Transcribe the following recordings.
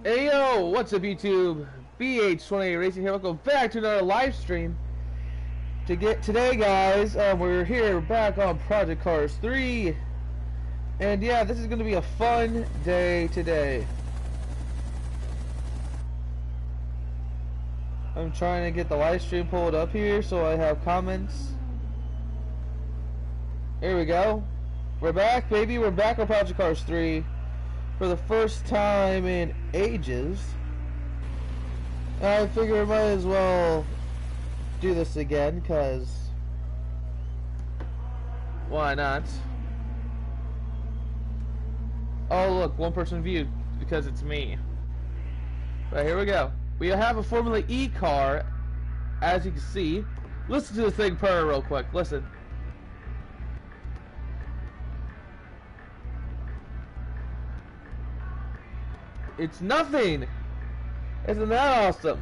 Hey yo, what's up YouTube? BH28 Racing here. Welcome back to another live stream. Today, guys, we're here back on Project Cars 3, and yeah, this is going to be a fun day today. I'm trying to get the live stream pulled up here so I have comments. Here we go. We're back, baby. We're back on Project Cars 3 for the first time in ages. I figure I might as well do this again, because why not? Oh look, one person viewed because it's me. But here we go. We have a Formula E car, as you can see. Listen to this thing purr real quick. Listen. It's nothing. Isn't that awesome?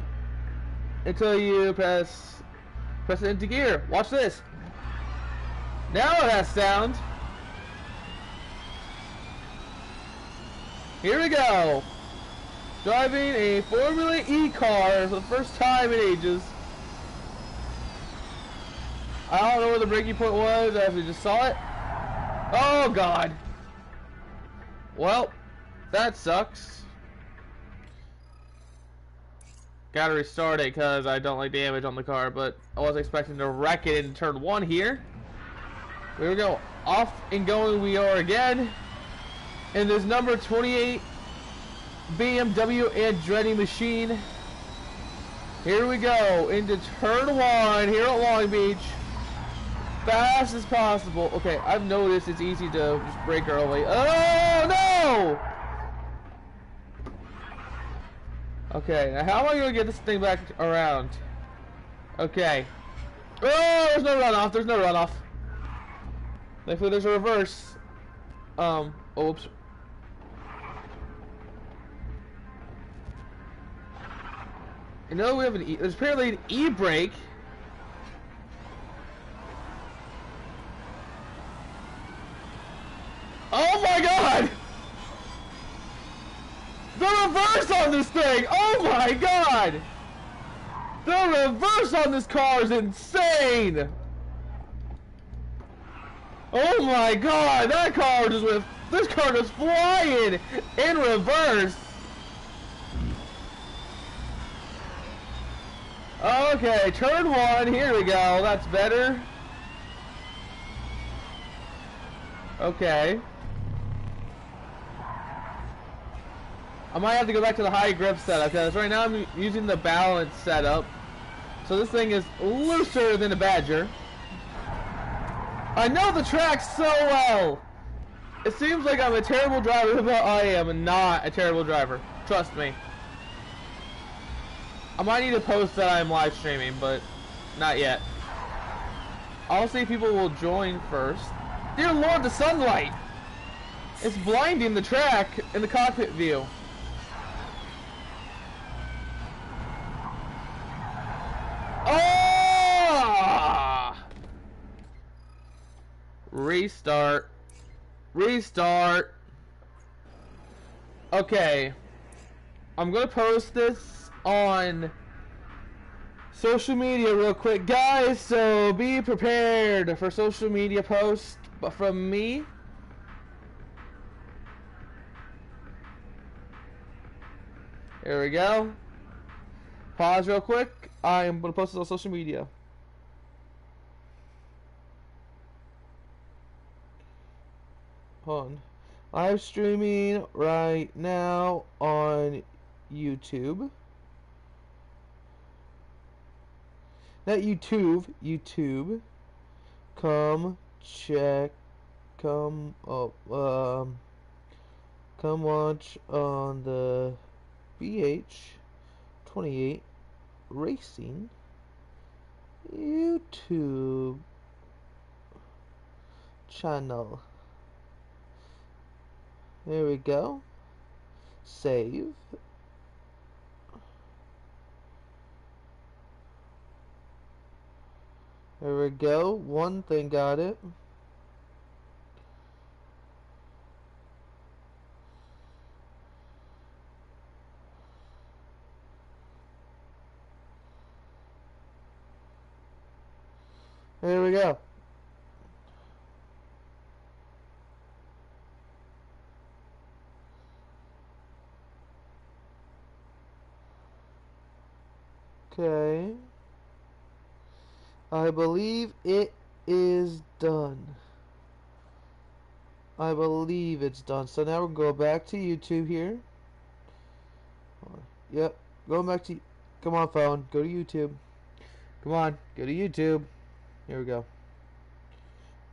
Until you press it into gear. Watch this. Now it has sound. Here we go. Driving a Formula E car for the first time in ages. I don't know where the braking point was. I just saw it. Oh God. Well, that sucks. Gotta restart it because I don't like damage on the car, but I was expecting to wreck it in turn 1 here. Here we go. Off and going we are again. And this number 28 BMW Andretti machine. Here we go into turn 1 here at Long Beach. Fast as possible. Okay, I've noticed it's easy to just brake early. Oh no! Okay, now how am I gonna get this thing back around? Okay. Oh, there's no runoff. There's no runoff. Thankfully, there's a reverse. Oops. You know, we have an there's apparently an e-brake. Oh my God! The reverse on this thing! Oh my God! The reverse on this car is insane! Oh my God! That car just went. This car just flying in reverse. Okay, turn 1. Here we go. That's better. Okay. I might have to go back to the high grip setup because right now I'm using the balance setup. So this thing is looser than a Badger. I know the track so well. It seems like I'm a terrible driver, but I am not a terrible driver. Trust me. I might need to post that I'm live streaming, but not yet. I'll see if people will join first. Dear Lord, the sunlight! It's blinding the track in the cockpit view. Oh! Restart. Restart. Okay. I'm gonna post this on social media real quick, guys, so be prepared for social media posts from me. Here we go. Pause real quick. I am going to post this on social media. Hold on. Live streaming right now on YouTube. Not YouTube. YouTube. Come check. Come up. Come watch on the BH28 Racing YouTube channel. There we go. Save. There we go. One thing got it. Here we go. Okay. I believe it is done. I believe it's done. So now we'll go back to YouTube here. Yep. Going back to... Come on, phone. Go to YouTube. Come on. Go to YouTube. Here we go.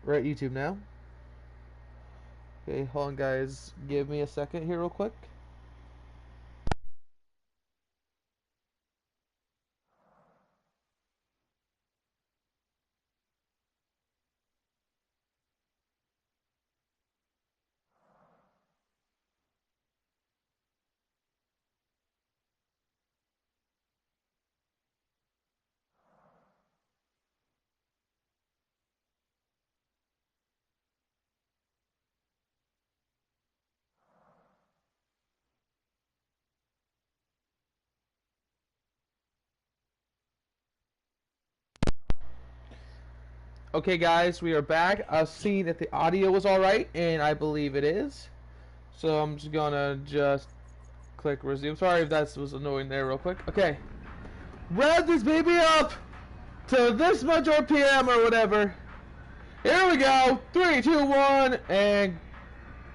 We're at YouTube now. Okay, hold on, guys. Give me a second here real quick. Okay, guys, we are back. I've seen that the audio was alright, and I believe it is. So I'm just gonna click resume. Sorry if that was annoying there real quick. Okay. Rev this baby up to this much RPM or whatever. Here we go. 3, 2, 1, and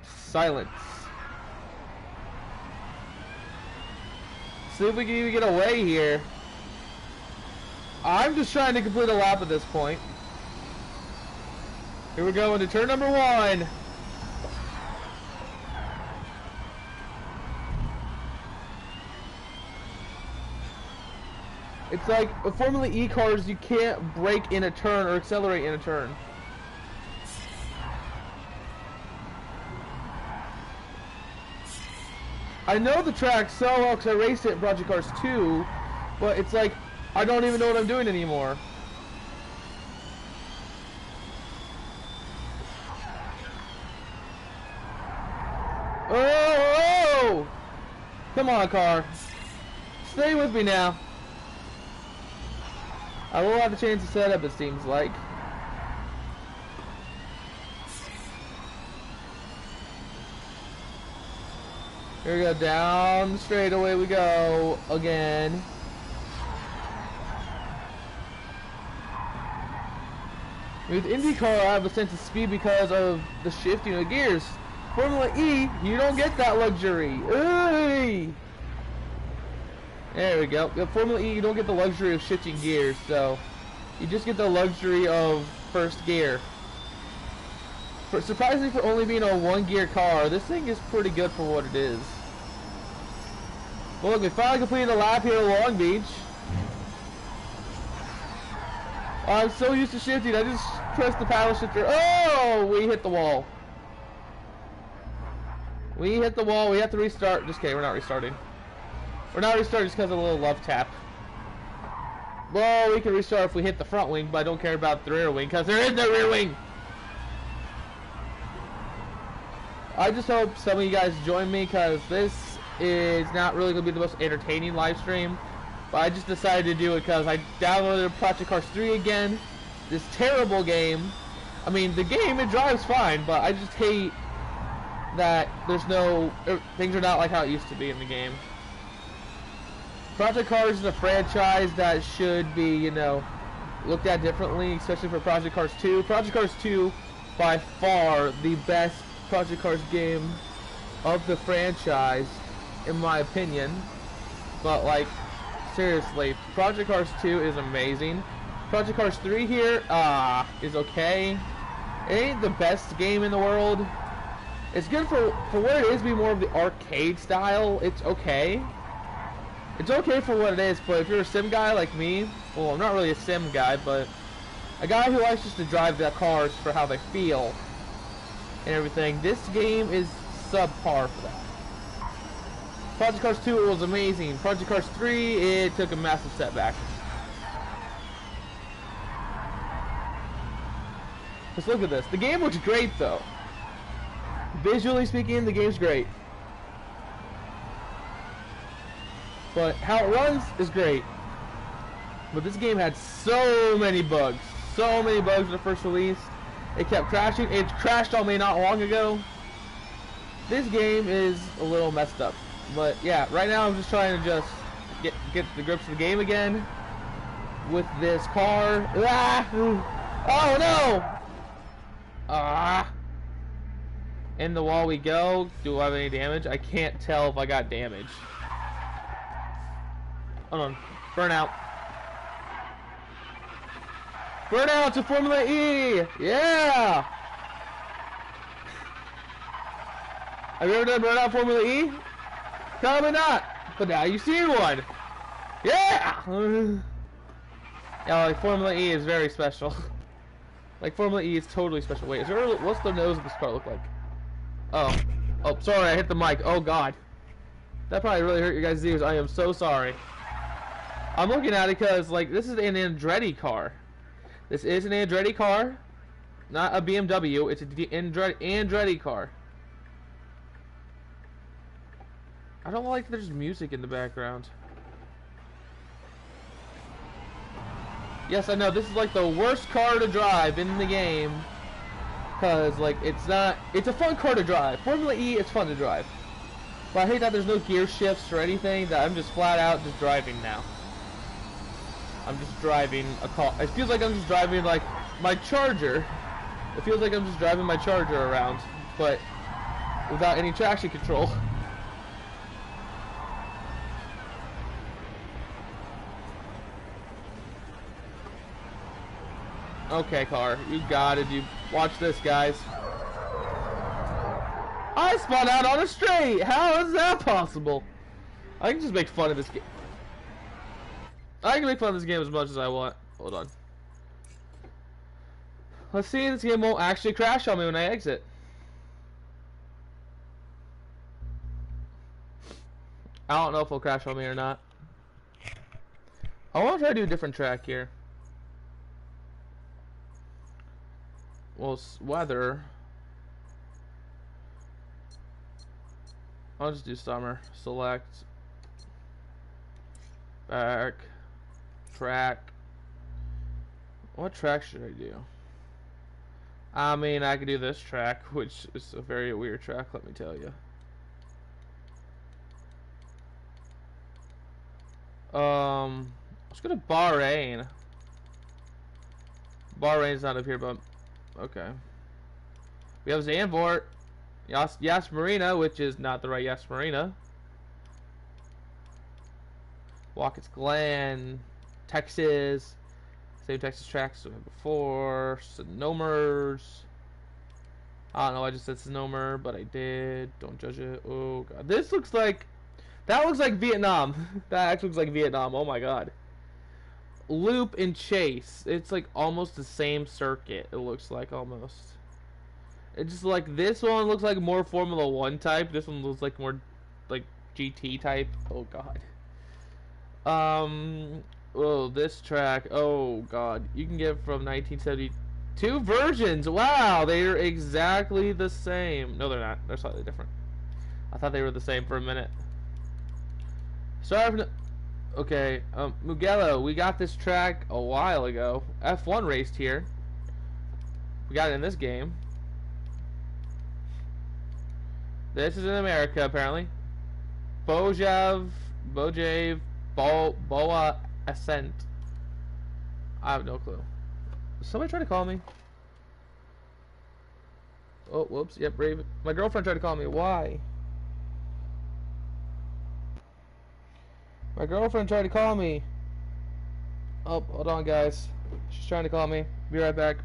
silence. See if we can even get away here. I'm just trying to complete a lap at this point. Here we go into turn number 1. It's like with Formula E cars, you can't brake in a turn or accelerate in a turn. I know the track so well because I raced it in Project Cars 2, but it's like I don't even know what I'm doing anymore. Oh! Come on, car. Stay with me now. I will have to change the setup, it seems like. Here we go, down straight away we go again. With IndyCar, I have a sense of speed because of the shifting of the gears. Formula E, you don't get that luxury. Hey! There we go. With Formula E, you don't get the luxury of shifting gears, so you just get the luxury of first gear. Surprisingly, for only being a 1-gear car, this thing is pretty good for what it is. Well, look, we finally completed a lap here at Long Beach. I'm so used to shifting, I just pressed the paddle shifter. Oh, we hit the wall. We hit the wall, we have to restart. Just kidding, we're not restarting. We're not restarting just because of a little love tap. Well, we can restart if we hit the front wing, but I don't care about the rear wing because there is no rear wing. I just hope some of you guys join me because this is not really going to be the most entertaining live stream. But I just decided to do it because I downloaded Project Cars 3 again. This terrible game. I mean, the game, it drives fine, but I just hate that there's no... things are not like how it used to be in the game. Project Cars is a franchise that should be, you know, looked at differently, especially for Project Cars 2. Project Cars 2, by far, the best Project Cars game of the franchise, in my opinion. But, like, seriously, Project Cars 2 is amazing. Project Cars 3 here, is okay. It ain't the best game in the world. It's good for what it is, be more of the arcade style. It's okay. It's okay for what it is, but if you're a sim guy like me, well, I'm not really a sim guy, but a guy who likes just to drive the cars for how they feel and everything, this game is subpar for that. Project Cars 2, it was amazing. Project Cars 3, it took a massive setback. Just look at this. The game looks great, though. Visually speaking, the game's great. But how it runs is great. But this game had so many bugs. so many bugs in the first release. It kept crashing. It crashed on me not long ago. This game is a little messed up. But yeah, right now I'm just trying to just get the grips of the game again with this car. Ah! Oh no! Ah! In the wall we go. Do I have any damage? I can't tell if I got damage. Hold on. Burnout. Burnout to Formula E! Yeah! Have you ever done Burnout Formula E? Probably not. But now you've seen one. Yeah! Yeah, like Formula E is very special. Like Formula E is totally special. Wait, what's the nose of this car look like? Oh. Oh, sorry, I hit the mic. Oh god. That probably really hurt your guys' ears. I am so sorry. I'm looking at it because, like, this is an Andretti car. This is an Andretti car. Not a BMW. It's an Andretti car. I don't like that there's music in the background. Yes, I know, this is like the worst car to drive in the game. Because, like, it's a fun car to drive. Formula E, it's fun to drive. But I hate that there's no gear shifts or anything, that I'm just flat out just driving now. I'm just driving a car. It feels like I'm just driving, like, my Charger. It feels like I'm just driving my Charger around, but without any traction control. Okay, car, you got it. You watch this, guys. I spun out on a straight. How is that possible? I can just make fun of this game. I can make fun of this game as much as I want. Hold on. Let's see if this game won't actually crash on me when I exit. I don't know if it'll crash on me or not. I want to try to do a different track here. Well, weather. I'll just do summer. Select. Back. Track. What track should I do? I mean, I could do this track, which is a very weird track, let me tell you. Let's go to Bahrain. Bahrain's not up here, but okay. We have Zandvoort, Yas Marina, which is not the right Yas Marina. Watkins Glen, Texas, same Texas tracks as before. Sonomers. I don't know. I just said Sonomer, but I did. Don't judge it. Oh god, this looks like. That looks like Vietnam. That actually looks like Vietnam. Oh my god. Loop and Chase. It's like almost the same circuit. It looks like almost. It's just like this one looks like more Formula 1 type. This one looks like more like GT type. Oh god. Oh, this track. Oh god. You can get from 1972 versions. Wow, they're exactly the same. No, they're not. They're slightly different. I thought they were the same for a minute. Sorry for okay, Mugello, we got this track a while ago. F1 raced here. We got it in this game. This is in America, apparently. Bojav, Boa Ascent. I have no clue. Somebody tried to call me. Oh, whoops. Yep, Raven. My girlfriend tried to call me. Why? My girlfriend tried to call me. Oh, hold on, guys. She's trying to call me. Be right back.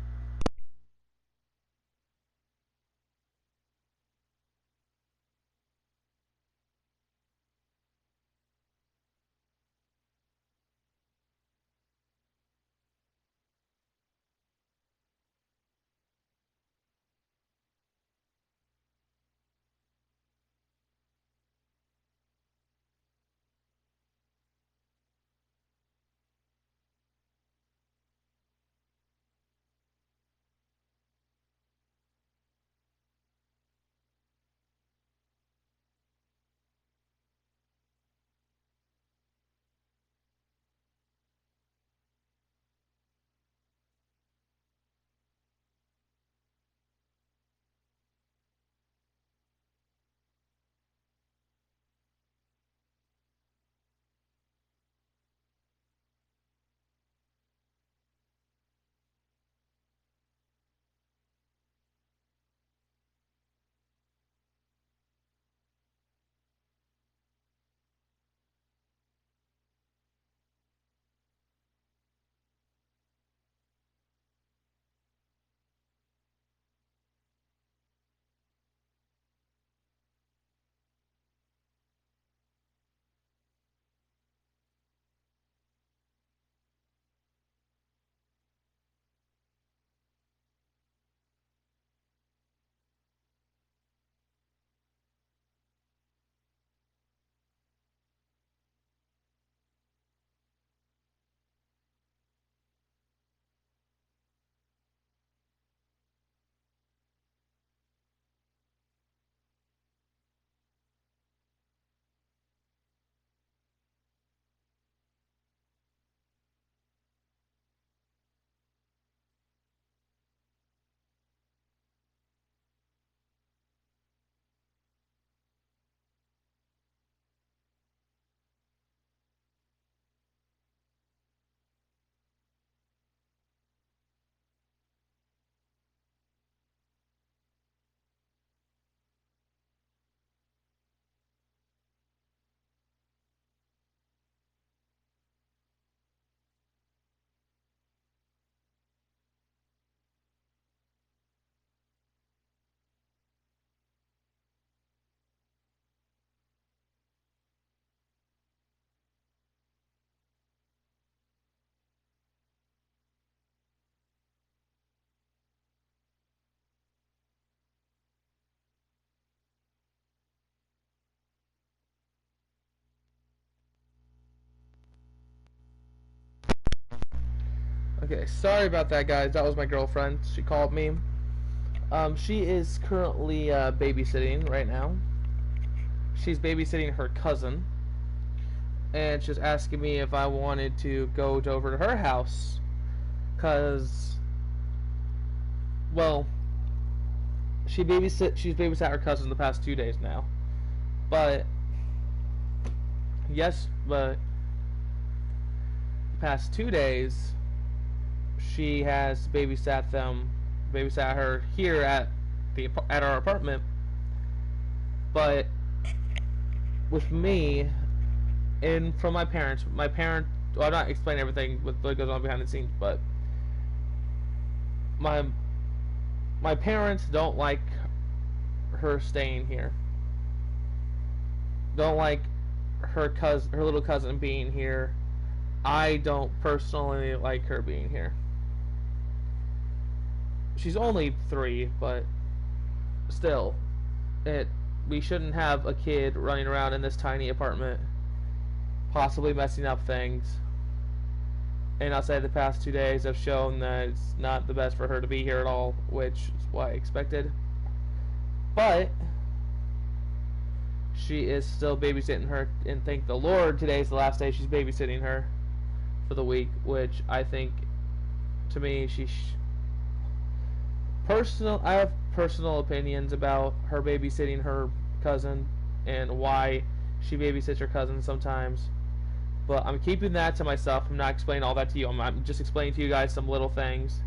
Okay, sorry about that, guys. That was my girlfriend. She called me. She is currently babysitting right now. She's babysitting her cousin, and she's asking me if I wanted to go over to her house, cause, well, she's babysat her cousin the past 2 days now, but the past 2 days she has babysat her here at our apartment, but with me and from my parents. Well, I'm not explaining everything with what goes on behind the scenes, but my parents don't like her staying here. Don't like her little cousin being here. I don't personally like her being here. She's only 3, but still, we shouldn't have a kid running around in this tiny apartment, possibly messing up things. And I'll say the past 2 days have shown that it's not the best for her to be here at all, which is what I expected. But she is still babysitting her, and thank the Lord today's the last day she's babysitting her for the week, which I think, to me, I have personal opinions about her babysitting her cousin and why she babysits her cousin sometimes. But I'm keeping that to myself. I'm not explaining all that to you. I'm just explaining to you guys some little things.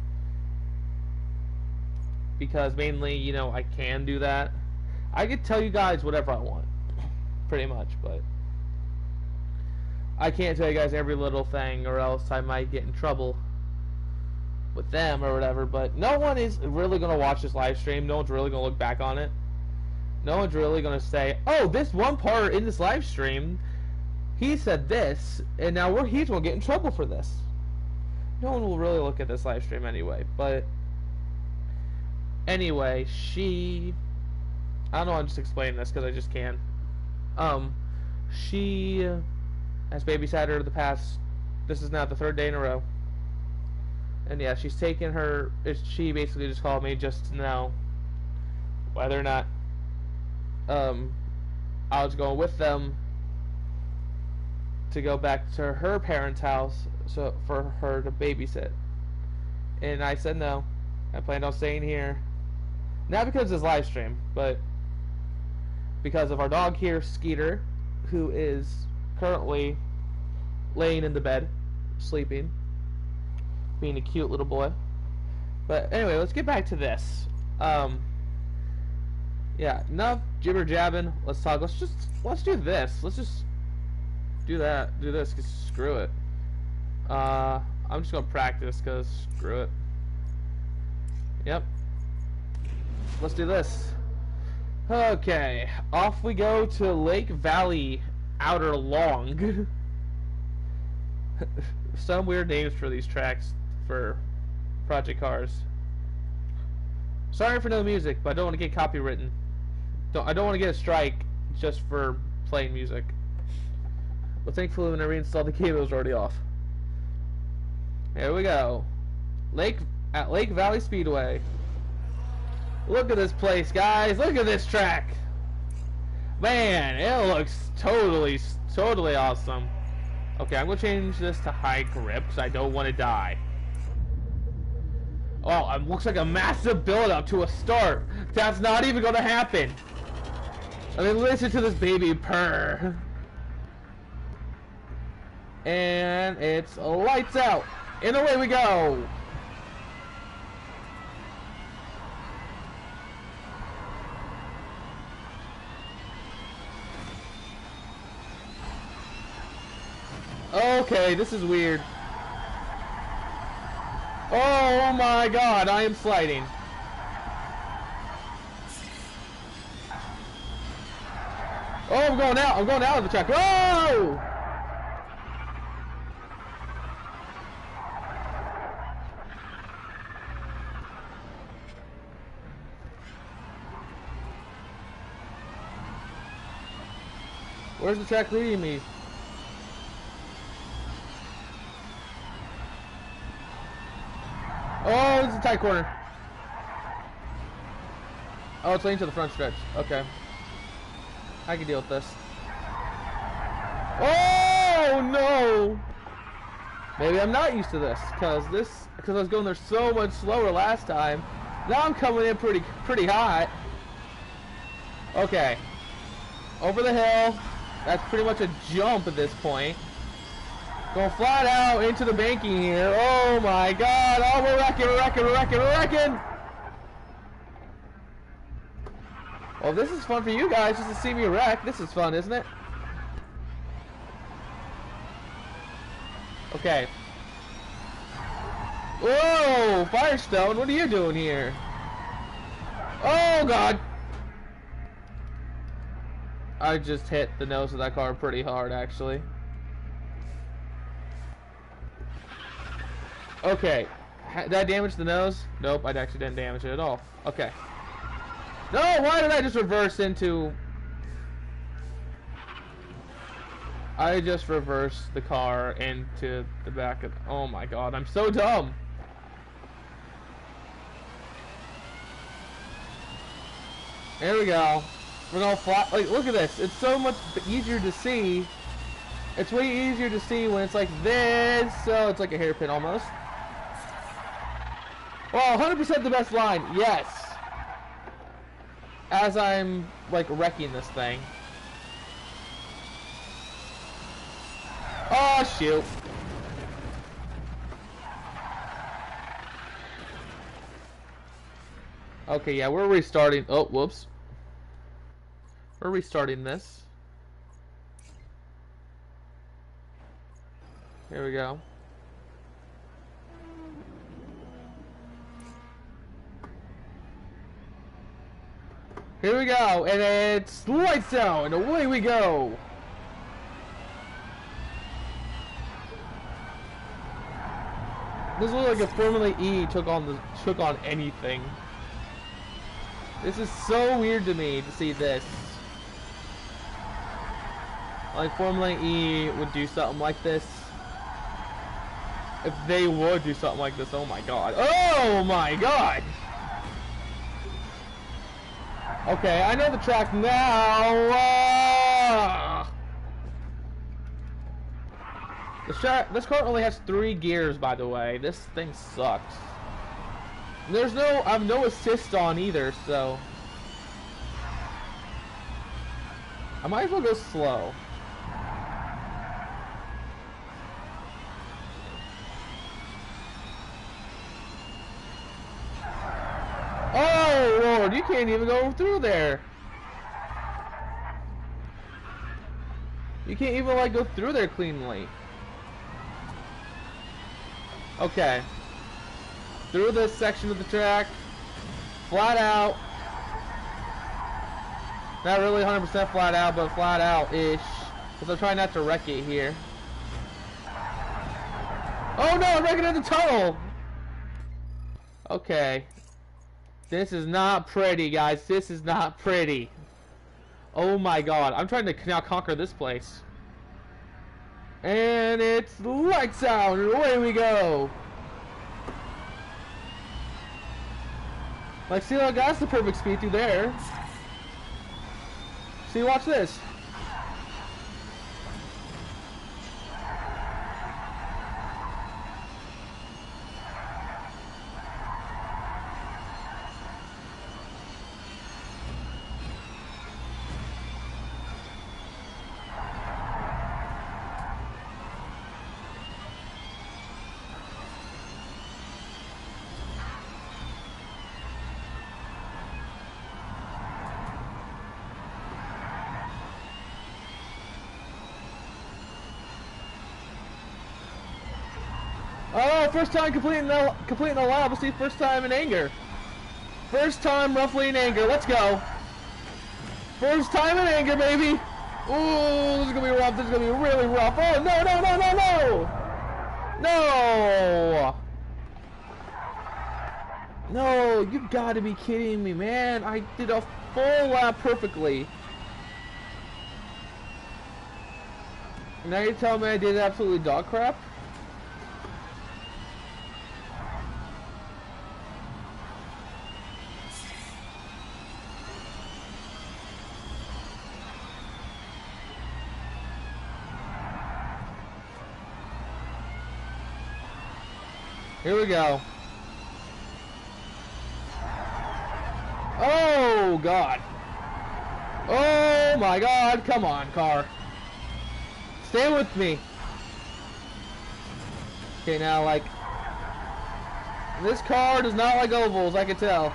Because mainly, you know, I can do that. I could tell you guys whatever I want. Pretty much, but I can't tell you guys every little thing, or else I might get in trouble with them or whatever. But no one is really going to watch this live stream. No one's really going to look back on it. No one's really going to say, oh, this one part in this live stream, he said this, and now he's going to get in trouble for this. No one will really look at this live stream anyway. But anyway, I don't know, I'm just explaining this because I just can. She has babysat her this is now the 3rd day in a row. And yeah, she's taken her, she basically just called me just to know whether or not I was going with them to go back to her parents' house for her to babysit. And I said no. I planned on staying here. Not because of this live stream, but because of our dog here, Skeeter, who is currently laying in the bed, sleeping, being a cute little boy. But anyway, let's get back to this. Yeah, enough jibber jabbing. Let's talk. Let's do this. Let's just do this, cause screw it. I'm just gonna practice, cause screw it. Yep. Let's do this. Okay, off we go to Lake Valley Outer Long. Some weird names for these tracks for Project Cars. Sorry for no music, but I don't want to get copywritten. I don't want to get a strike just for playing music. But thankfully when I reinstalled the game it was already off. Here we go. At Lake Valley Speedway. Look at this place, guys. Look at this track. Man, it looks totally awesome. Okay, I'm going to change this to high grip because I don't want to die. Oh, it looks like a massive build-up to a start. That's not even going to happen. I mean, listen to this baby purr. And it's lights out. And away we go. Okay, this is weird. Oh my god, I am sliding. Oh, I'm going out of the track. Whoa! Where's the track leading me? is a tight corner. Oh, it's leading to the front stretch. Okay. I can deal with this. Oh no! Maybe I'm not used to this because I was going there so much slower last time. Now I'm coming in pretty hot. Okay. Over the hill. That's pretty much a jump at this point. Going flat out into the banking here. Oh my god. Oh, we're wrecking. Well, this is fun for you guys just to see me wreck. This is fun, isn't it? Okay. Whoa! Firestone, what are you doing here? Oh god! I just hit the nose of that car pretty hard, actually. Okay. Did I damage the nose? Nope, I actually didn't damage it at all. Okay. No, why did I just reverse into... I just reversed the car into the back of... Oh my god, I'm so dumb! There we go. We're gonna fly... Like, look at this. It's so much easier to see. It's way easier to see when it's like this. So it's like a hairpin almost. Well, 100% the best line. Yes. As I'm, like, wrecking this thing. Oh, shoot. Okay, yeah, we're restarting. Oh, whoops. We're restarting this. Here we go. Here we go, and it's lights out, and away we go. This looks like a Formula E took on anything. This is so weird to me to see this. Like Formula E would do something like this. If they would do something like this, oh my god. Oh my god! Okay, I know the track now. This car only has 3 gears, by the way. This thing sucks. I have no assist on either, so I might as well go slow. Oh Lord, you can't even go through there. You can't even like go through there cleanly. Okay. Through this section of the track. Flat out. Not really 100% flat out, but flat out-ish. Because I'm trying not to wreck it here. Oh no, I'm wrecking in the tunnel! Okay. This is not pretty, guys. This is not pretty. Oh my god. I'm trying to now conquer this place. And it's lights out, and away we go. Like, see, that's the perfect speed through there. See, watch this. Oh, first time completing the lab. Let's see, first time in anger. First time roughly in anger. Let's go. First time in anger, baby. Ooh, this is gonna be rough. This is gonna be really rough. Oh no, no, no, no, no! No! No, you gotta be kidding me, man. I did a full lap perfectly. Now you're telling me I did absolutely dog crap? Here we go. Oh, God. Oh, my God. Come on, car. Stay with me. Okay, now, like, this car does not like ovals, I can tell.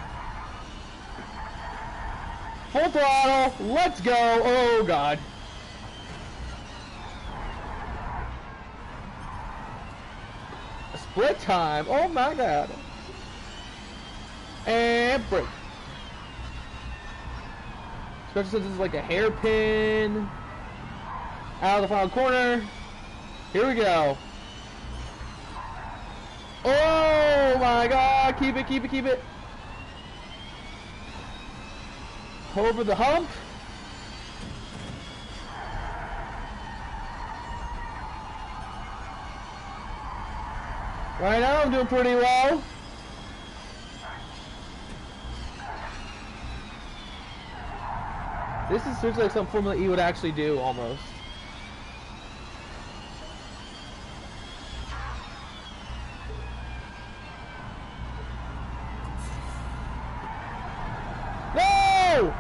Full throttle. Let's go. Oh, God. Split time. Oh, my God. And brake. Especially since it's like a hairpin. Out of the final corner. Here we go. Oh my God. Keep it, keep it, keep it. Over the hump. Right now I'm doing pretty well. This is seriously like something Formula E would actually do, almost. No!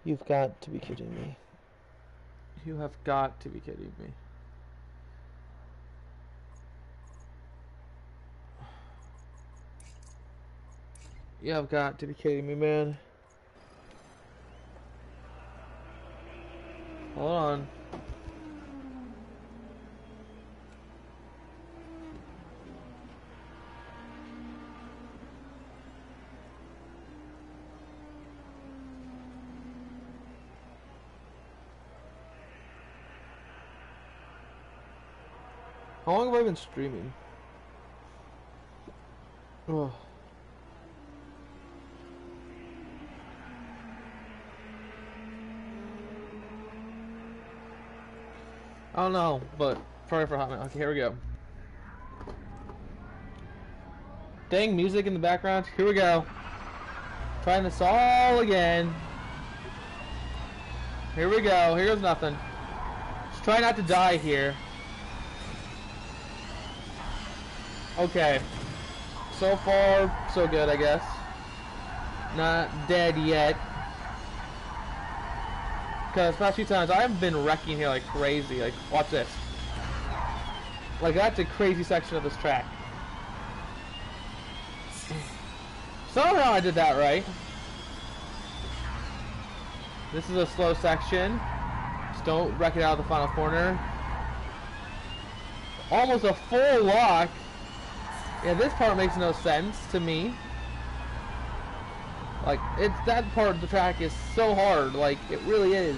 You've got to be kidding me. You have got to be kidding me. You have got to be kidding me, man. Hold on. How long have I been streaming? Oh. I don't know, but sorry for hot minute. Okay, here we go. Dang music in the background. Here we go. Trying this all again. Here we go. Here goes nothing. Just try not to die here. Okay. So far, so good, I guess. Not dead yet. Because past few times I've been wrecking here like crazy. Like, watch this. Like, that's a crazy section of this track. Somehow I did that right. This is a slow section. Just don't wreck it out of the final corner. Almost a full lock. Yeah, this part makes no sense to me. Like, that part of the track is so hard. Like, it really is.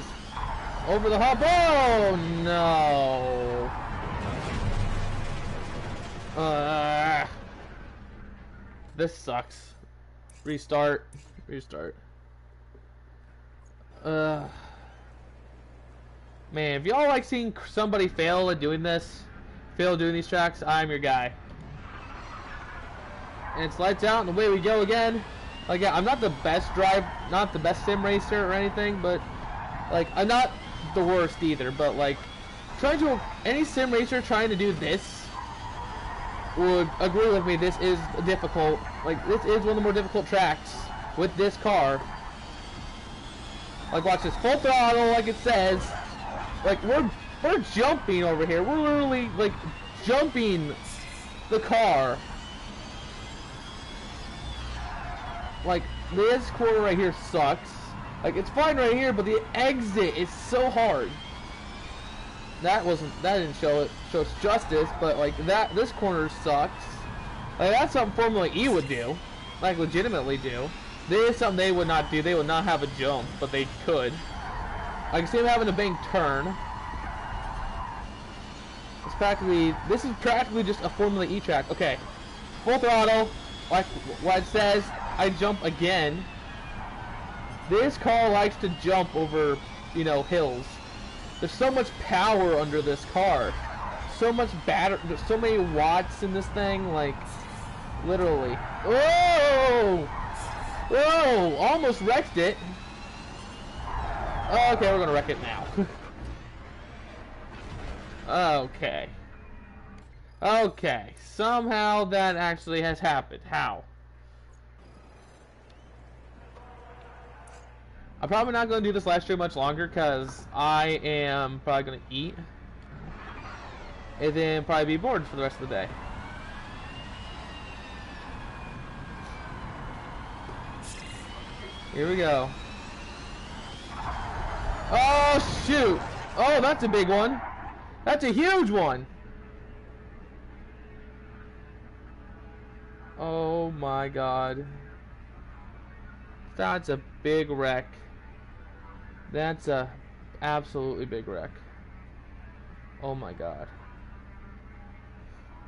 Over the hump. Oh, no. This sucks. Restart. Restart. Man, if y'all like seeing somebody fail at doing this, fail doing these tracks, I'm your guy. And it's lights out and away we go again. Like, yeah, I'm not the best not the best sim racer or anything, but like, I'm not the worst either. But like, any sim racer trying to do this would agree with me. This is difficult. Like, this is one of the more difficult tracks with this car. Like, watch this, full throttle, like it says. Like, we're jumping over here. We're literally like jumping the car. Like, this corner right here sucks. Like, it's fine right here, but the exit is so hard. That didn't show us justice, but like this corner sucks. Like, that's something Formula E would do. Like, legitimately do. This is something they would not do. They would not have a jump, but they could. I can see them having a bank turn. This is practically just a Formula E track. Okay. Full throttle, like what it says. I jump again. This car likes to jump over, you know, hills. There's so much power under this car. So much battery. There's so many watts in this thing, like, literally. Whoa! Whoa! Almost wrecked it. Okay, we're gonna wreck it now. Okay. Okay. Somehow that actually has happened. How? I'm probably not going to do this live stream much longer because I am probably going to eat and then probably be bored for the rest of the day. Here we go. Oh, shoot. Oh, that's a big one. That's a huge one. Oh, my God. That's a big wreck. That's a absolutely big wreck. Oh, my God.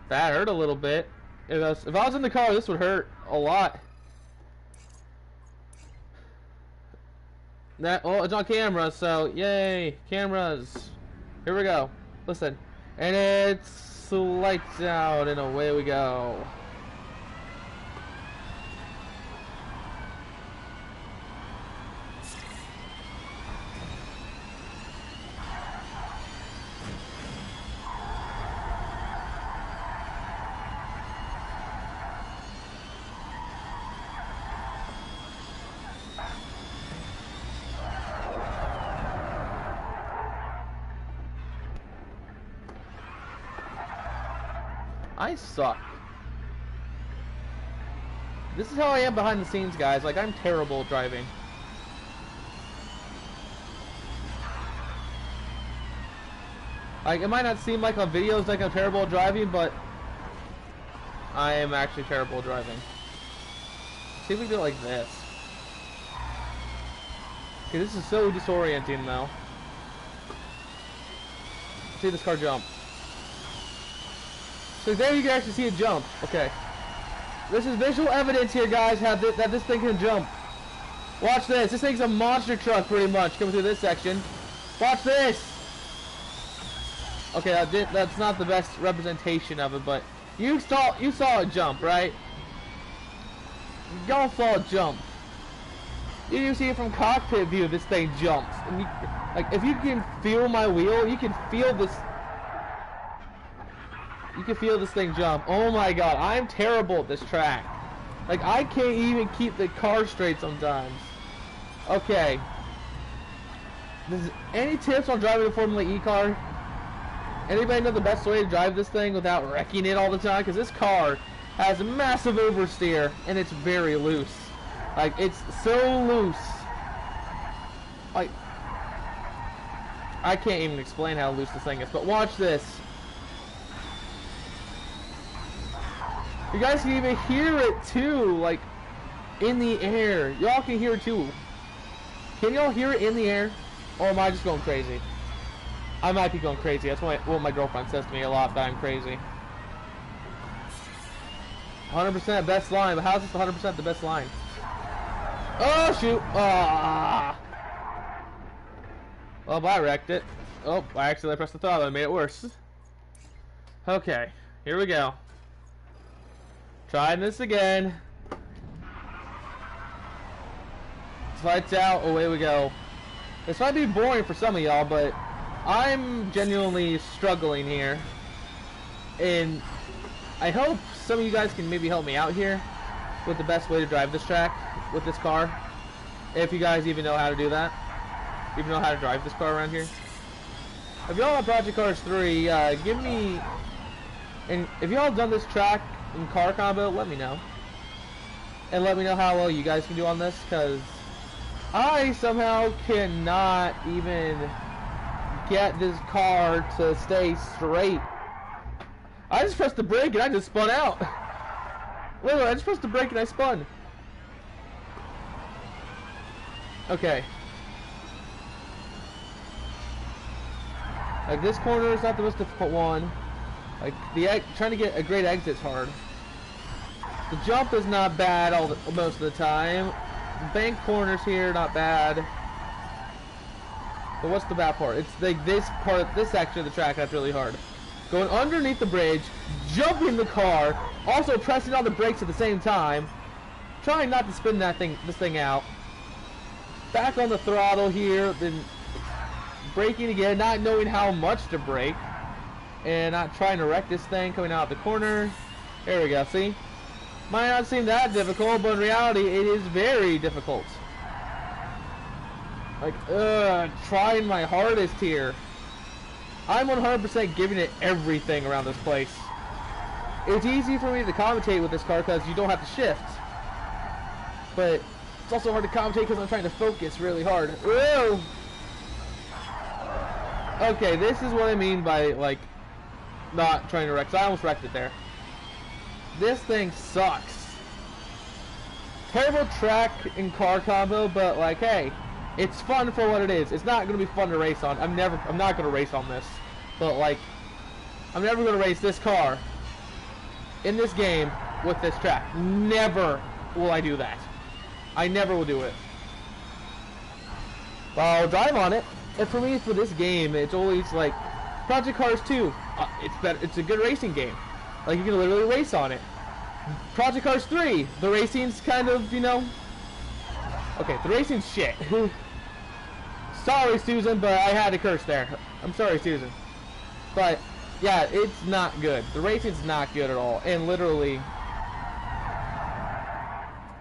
That hurt a little bit. If I was in the car, this would hurt a lot. Oh, it's on camera, so yay, cameras. Here we go. Listen, and it's lights out, and away we go. I suck. This is how I am behind the scenes, guys. Like, I'm terrible at driving. Like, it might not seem like on videos like I'm terrible at driving, but I am actually terrible at driving. See if we do it like this. Okay, this is so disorienting now. See this car jump. So there you can actually see it jump. Okay. This is visual evidence here, guys, that this thing can jump. Watch this. This thing's a monster truck, pretty much, coming through this section. Watch this. Okay, that's not the best representation of it, but you saw it jump, right? Y'all saw it jump. You see it from cockpit view. This thing jumps, and you, like, if you can feel my wheel, you can feel this. You can feel this thing jump. Oh my God, I'm terrible at this track. Like, I can't even keep the car straight sometimes. Okay. Any tips on driving a Formula E car? Anybody know the best way to drive this thing without wrecking it all the time? Because this car has a massive oversteer, and it's very loose. Like, it's so loose. Like, I can't even explain how loose this thing is, but watch this. You guys can even hear it too, like, in the air. Y'all can hear it too. Can y'all hear it in the air? Or am I just going crazy? I might be going crazy. That's what my girlfriend says to me a lot, that I'm crazy. 100% best line, but how's this 100% the best line? Oh, shoot. Ah. Well, I wrecked it. Oh, I accidentally pressed the throttle and made it worse. Okay, here we go. Trying this again. Lights out, away we go. This might be boring for some of y'all, but I'm genuinely struggling here. And I hope some of you guys can maybe help me out here with the best way to drive this track with this car. If you guys even know how to do that. Even know how to drive this car around here. If y'all have Project Cars 3, give me... And if y'all have done this track in car combo, let me know. And let me know how well you guys can do on this, because I somehow cannot even get this car to stay straight. I just pressed the brake and I just spun out. Literally, I just pressed the brake and I spun. Okay. Like, this corner is not the most difficult one. Like, trying to get a great exit's hard. The jump is not bad most of the time. The bank corners here, not bad. But what's the bad part? It's like this section of the track that's really hard. Going underneath the bridge, jumping the car, also pressing on the brakes at the same time, trying not to spin this thing out. Back on the throttle here, then braking again, not knowing how much to brake. and not trying to wreck this thing coming out the corner. There we go, see? Might not seem that difficult, but in reality, it is very difficult. Like, trying my hardest here. I'm 100% giving it everything around this place. It's easy for me to commentate with this car because you don't have to shift. But it's also hard to commentate because I'm trying to focus really hard. Whoa! Okay, this is what I mean by, like, not trying to wreck. So I almost wrecked it there. This thing sucks. Terrible track and car combo, but, like, hey, it's fun for what it is. It's not going to be fun to race on. I'm not going to race on this. But, like, I'm never going to race this car in this game with this track. Never will I do that. I never will do it. I'll drive on it. And for me, for this game, it's always like Project Cars 2. It's better. It's a good racing game. Like, you can literally race on it. Project Cars 3. The racing's kind of, you know. Okay, the racing's shit. Sorry, Susan, but I had to curse there. I'm sorry, Susan. But yeah, it's not good. The racing's not good at all. And literally,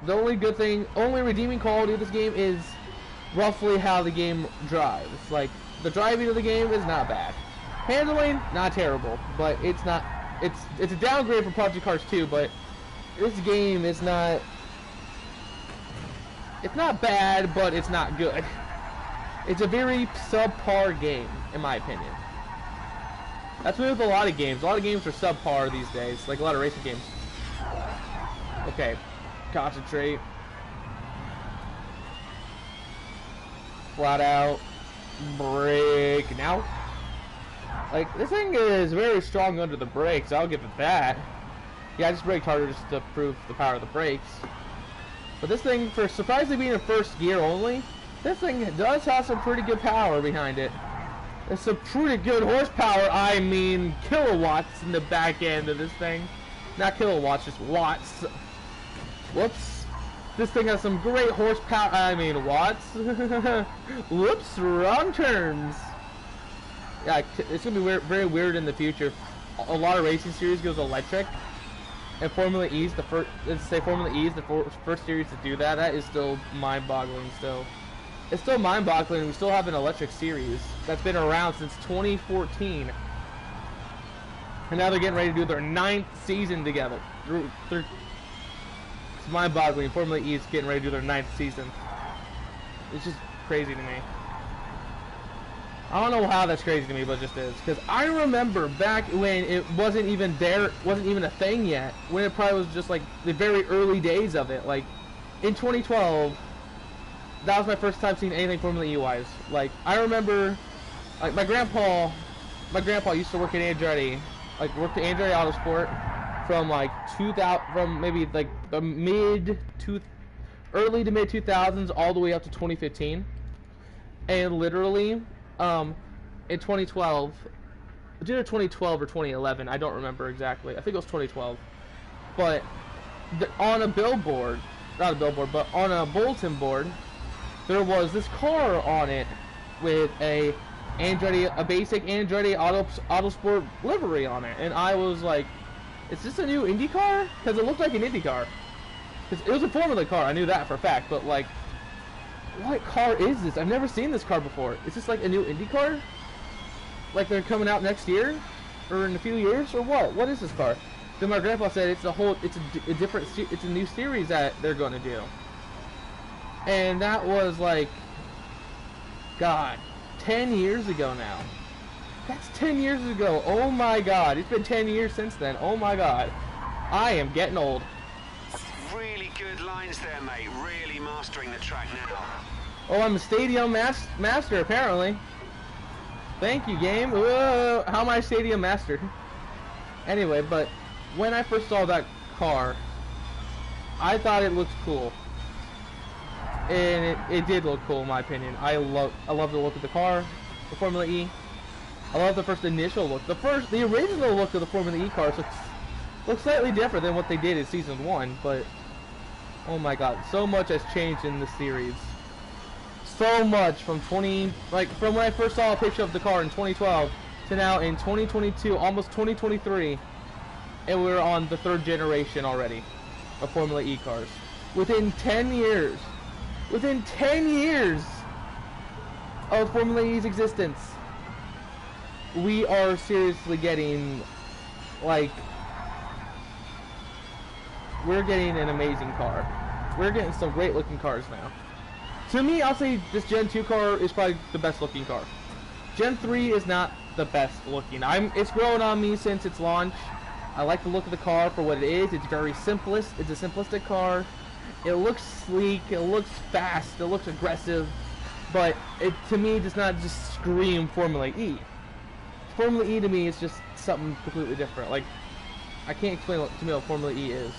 the only good thing, only redeeming quality of this game is roughly how the game drives. Like, the driving of the game is not bad. Handling, not terrible, but it's not. It's a downgrade from Project Cars 2, but this game is not. It's not bad, but it's not good. It's a very subpar game, in my opinion. That's with a lot of games. A lot of games are subpar these days, like a lot of racing games. Okay, concentrate. Flat out. Brake. Now. Like, this thing is very strong under the brakes, I'll give it that. Yeah, I just braked harder just to prove the power of the brakes. But this thing, for surprisingly being in first gear only, this thing does have some pretty good power behind it. There's some pretty good horsepower, I mean kilowatts in the back end of this thing. Not kilowatts, just watts. Whoops. This thing has some great horsepower, I mean watts. Whoops, wrong turns. Yeah, it's going to be weird, very weird in the future. A lot of racing series goes electric. And Formula E is the first, let's say Formula E is the first series to do that. That is still mind-boggling still. It's still mind-boggling. We still have an electric series that's been around since 2014. And now they're getting ready to do their 9th season together. It's mind-boggling. Formula E is getting ready to do their 9th season. It's just crazy to me. I don't know how that's crazy to me, but it just is. Because I remember back when it wasn't even there, wasn't even a thing yet. When it probably was just like the very early days of it. Like in 2012, that was my first time seeing anything Formula E wise. Like I remember, like my grandpa used to work at Andretti, like worked at Andretti Autosport from like 2000, from maybe like the early to mid 2000s all the way up to 2015, and literally. In 2012, it's either 2012 or 2011, I don't remember exactly. I think it was 2012. But on a billboard, not a billboard, but on a bulletin board, there was this car on it with a basic Andretti Autosport livery on it, and I was like, "Is this a new Indy car?" Because it looked like an Indy car. Because it was a Formula car, I knew that for a fact, but like. What car is this? I've never seen this car before. Is this like a new Indy car? Like they're coming out next year? Or in a few years? Or what? What is this car? Then my grandpa said it's a new series that they're going to do. And that was like, God, 10 years ago now. That's 10 years ago. Oh my God. It's been 10 years since then. Oh my God. I am getting old. Really good lines there, mate. Really mastering the track now. Oh, I'm a stadium master, apparently. Thank you, game. Whoa, how am I stadium master? Anyway, but when I first saw that car, I thought it looked cool. And it did look cool, in my opinion. I love the look of the car, the Formula E. I love the first initial look. The original look of the Formula E cars looks slightly different than what they did in Season 1, but oh my God, so much has changed in this series. So much from when I first saw a picture of the car in 2012 to to now in 2022, almost 2023, and we're on the 3rd generation already of Formula E cars. Within 10 years of Formula E's existence, we are seriously getting, like, we're getting an amazing car. We're getting some great looking cars now. To me, I'll say this Gen 2 car is probably the best looking car. Gen 3 is not the best looking. It's grown on me since its launch. I like the look of the car for what it is. It's very simplest. It's a simplistic car. It looks sleek. It looks fast. It looks aggressive. But it, to me, does not just scream Formula E. Formula E to me is just something completely different. Like, I can't explain to me what Formula E is.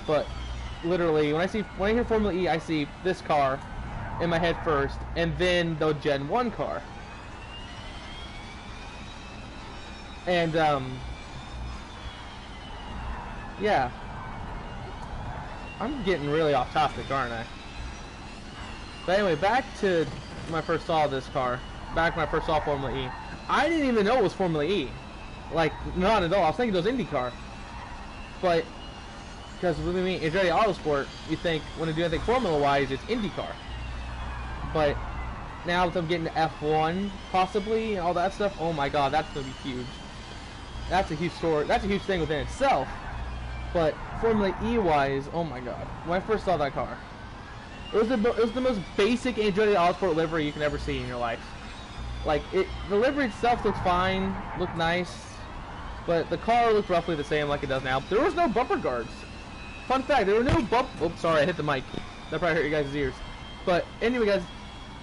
But literally, when I hear Formula E, I see this car in my head first, and then the Gen 1 car. And yeah, I'm getting really off topic, aren't I? But anyway, back to when I first saw this car. Back when I first saw Formula E, I didn't even know it was Formula E. Like, not at all. I was thinking it was IndyCar. But because with me, Andretti Autosport, you think when you do anything Formula-wise, it's IndyCar. But now with them getting to F1, possibly, and all that stuff, oh my god, that's gonna be huge. That's a huge story. That's a huge thing within itself. But Formula E-wise, oh my god, when I first saw that car, it was the most basic Andretti Autosport livery you can ever see in your life. Like, the livery itself looked fine, looked nice, but the car looked roughly the same like it does now. There was no bumper guards. Fun fact, there were no oops, sorry, I hit the mic. That probably hurt you guys' ears. But anyway, guys,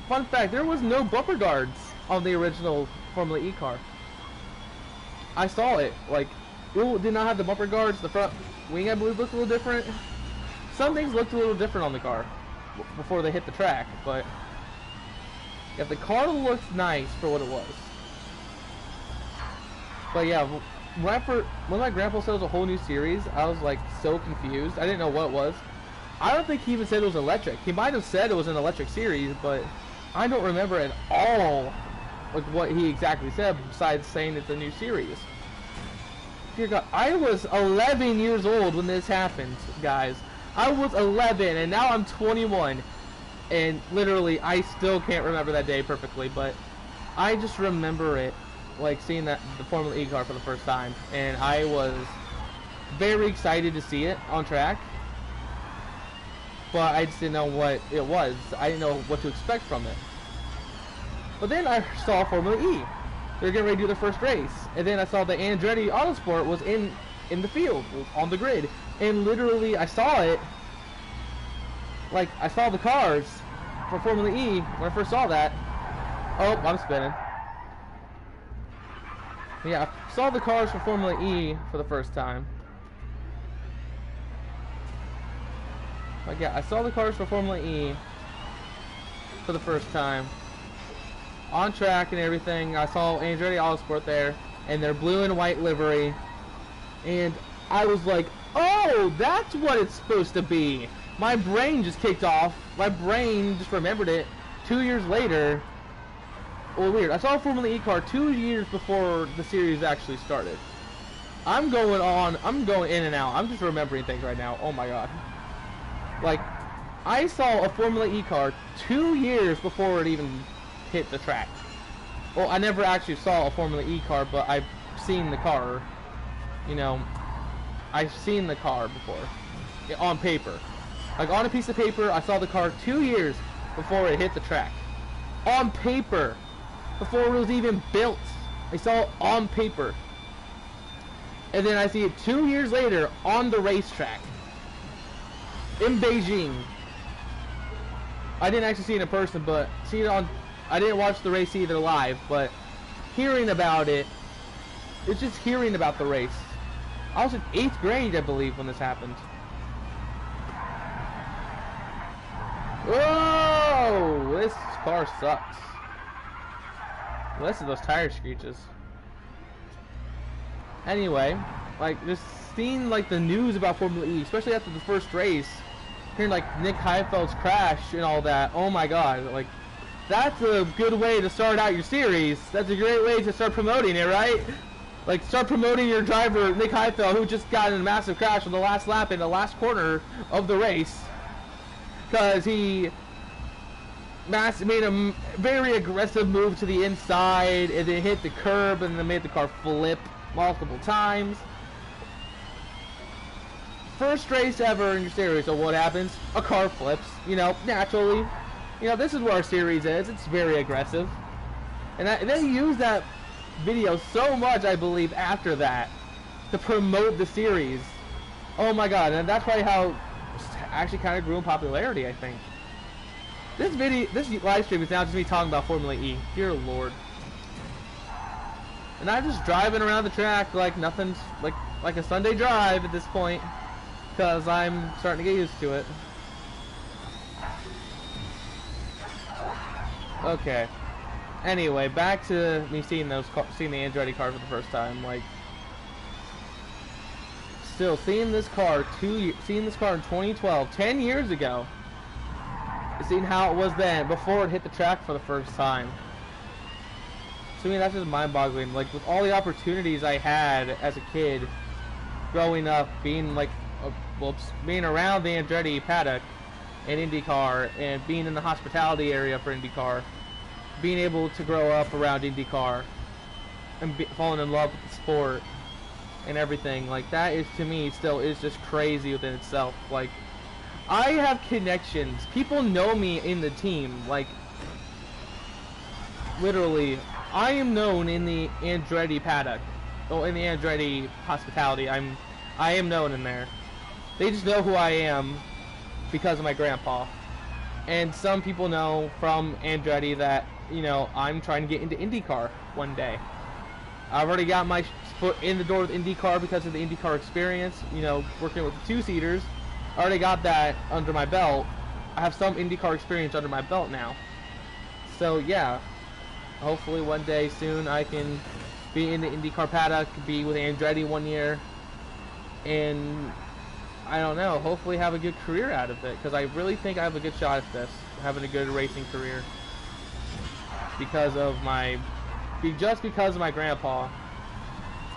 fun fact, there was no bumper guards on the original Formula E car. I saw it. Like, it did not have the bumper guards. The front wing, I believe, looked a little different. Some things looked a little different on the car before they hit the track, but yeah, the car looked nice for what it was. But yeah, when my grandpa said it was a whole new series, I was like so confused. I didn't know what it was. I don't think he even said it was electric. He might have said it was an electric series, but I don't remember at all like what he exactly said besides saying it's a new series. Dear God, I was 11 years old when this happened, guys. I was 11 and now I'm 21. And literally, I still can't remember that day perfectly, but I just remember it, like seeing the Formula E car for the first time, and I was very excited to see it on track, but I just didn't know what it was. I didn't know what to expect from it. But then I saw Formula E. They're getting ready to do their first race, and then I saw the Andretti Autosport was in the field, on the grid, and literally I saw it. Like, I saw the cars for Formula E when I first saw that. Oh, I'm spinning. Yeah, I saw the cars for Formula E for the first time. Like, yeah, I saw the cars for Formula E for the first time. On track and everything. I saw Andretti Autosport there and their blue and white livery. And I was like, oh, that's what it's supposed to be. My brain just kicked off. My brain just remembered it 2 years later. Well, weird. I saw a Formula E car 2 years before the series actually started. I'm going in and out. I'm just remembering things right now. Oh my god. Like, I saw a Formula E car 2 years before it even hit the track. Well, I never actually saw a Formula E car, but I've seen the car. You know, I've seen the car before. On paper. Like, on a piece of paper, I saw the car 2 years before it hit the track. On paper. Before it was even built. I saw it on paper. And then I see it 2 years later on the racetrack. In Beijing. I didn't actually see it in person, but see it on... I didn't watch the race either live, but hearing about it, it's just hearing about the race. I was in 8th grade, I believe, when this happened. Whoa! This car sucks. Listen to those tire screeches. Anyway, like, just seeing, like, the news about Formula E, especially after the first race, hearing, like, Nick Heifeld's crash and all that, oh my god, like, that's a good way to start out your series. That's a great way to start promoting it, right? Like, start promoting your driver, Nick Heifel, who just got in a massive crash on the last lap in the last corner of the race. Because he made a very aggressive move to the inside, and then hit the curb, and then made the car flip multiple times. First race ever in your series, so what happens? A car flips, you know, naturally. You know, this is where our series is. It's very aggressive. And they use that video so much, I believe, after that to promote the series. Oh my god, and that's probably how it actually kind of grew in popularity, I think. This live stream is now just me talking about Formula E. Dear Lord. And I'm just driving around the track like nothing's like a Sunday drive at this point, because I'm starting to get used to it. Okay. Anyway, back to me seeing the Andretti car for the first time. Like, still seeing this car in 2012, 10 years ago. Seeing how it was then before it hit the track for the first time. To me, that's just mind-boggling. Like, with all the opportunities I had as a kid, growing up, being like, being around the Andretti paddock in IndyCar, and being in the hospitality area for IndyCar. Being able to grow up around IndyCar and falling in love with the sport and everything, like, that is, to me, still is just crazy within itself. Like, I have connections. People know me in the team. Like, literally, I am known in the Andretti paddock. Oh, in the Andretti hospitality. I am known in there. They just know who I am because of my grandpa. And some people know from Andretti that, you know, I'm trying to get into IndyCar one day. I've already got my foot in the door with IndyCar because of the IndyCar experience, you know, working with the two-seaters. I already got that under my belt. I have some IndyCar experience under my belt now. So, yeah. Hopefully one day soon I can be in the IndyCar paddock, be with Andretti one year, and I don't know, hopefully have a good career out of it, because I really think I have a good shot at this, having a good racing career, because of my grandpa.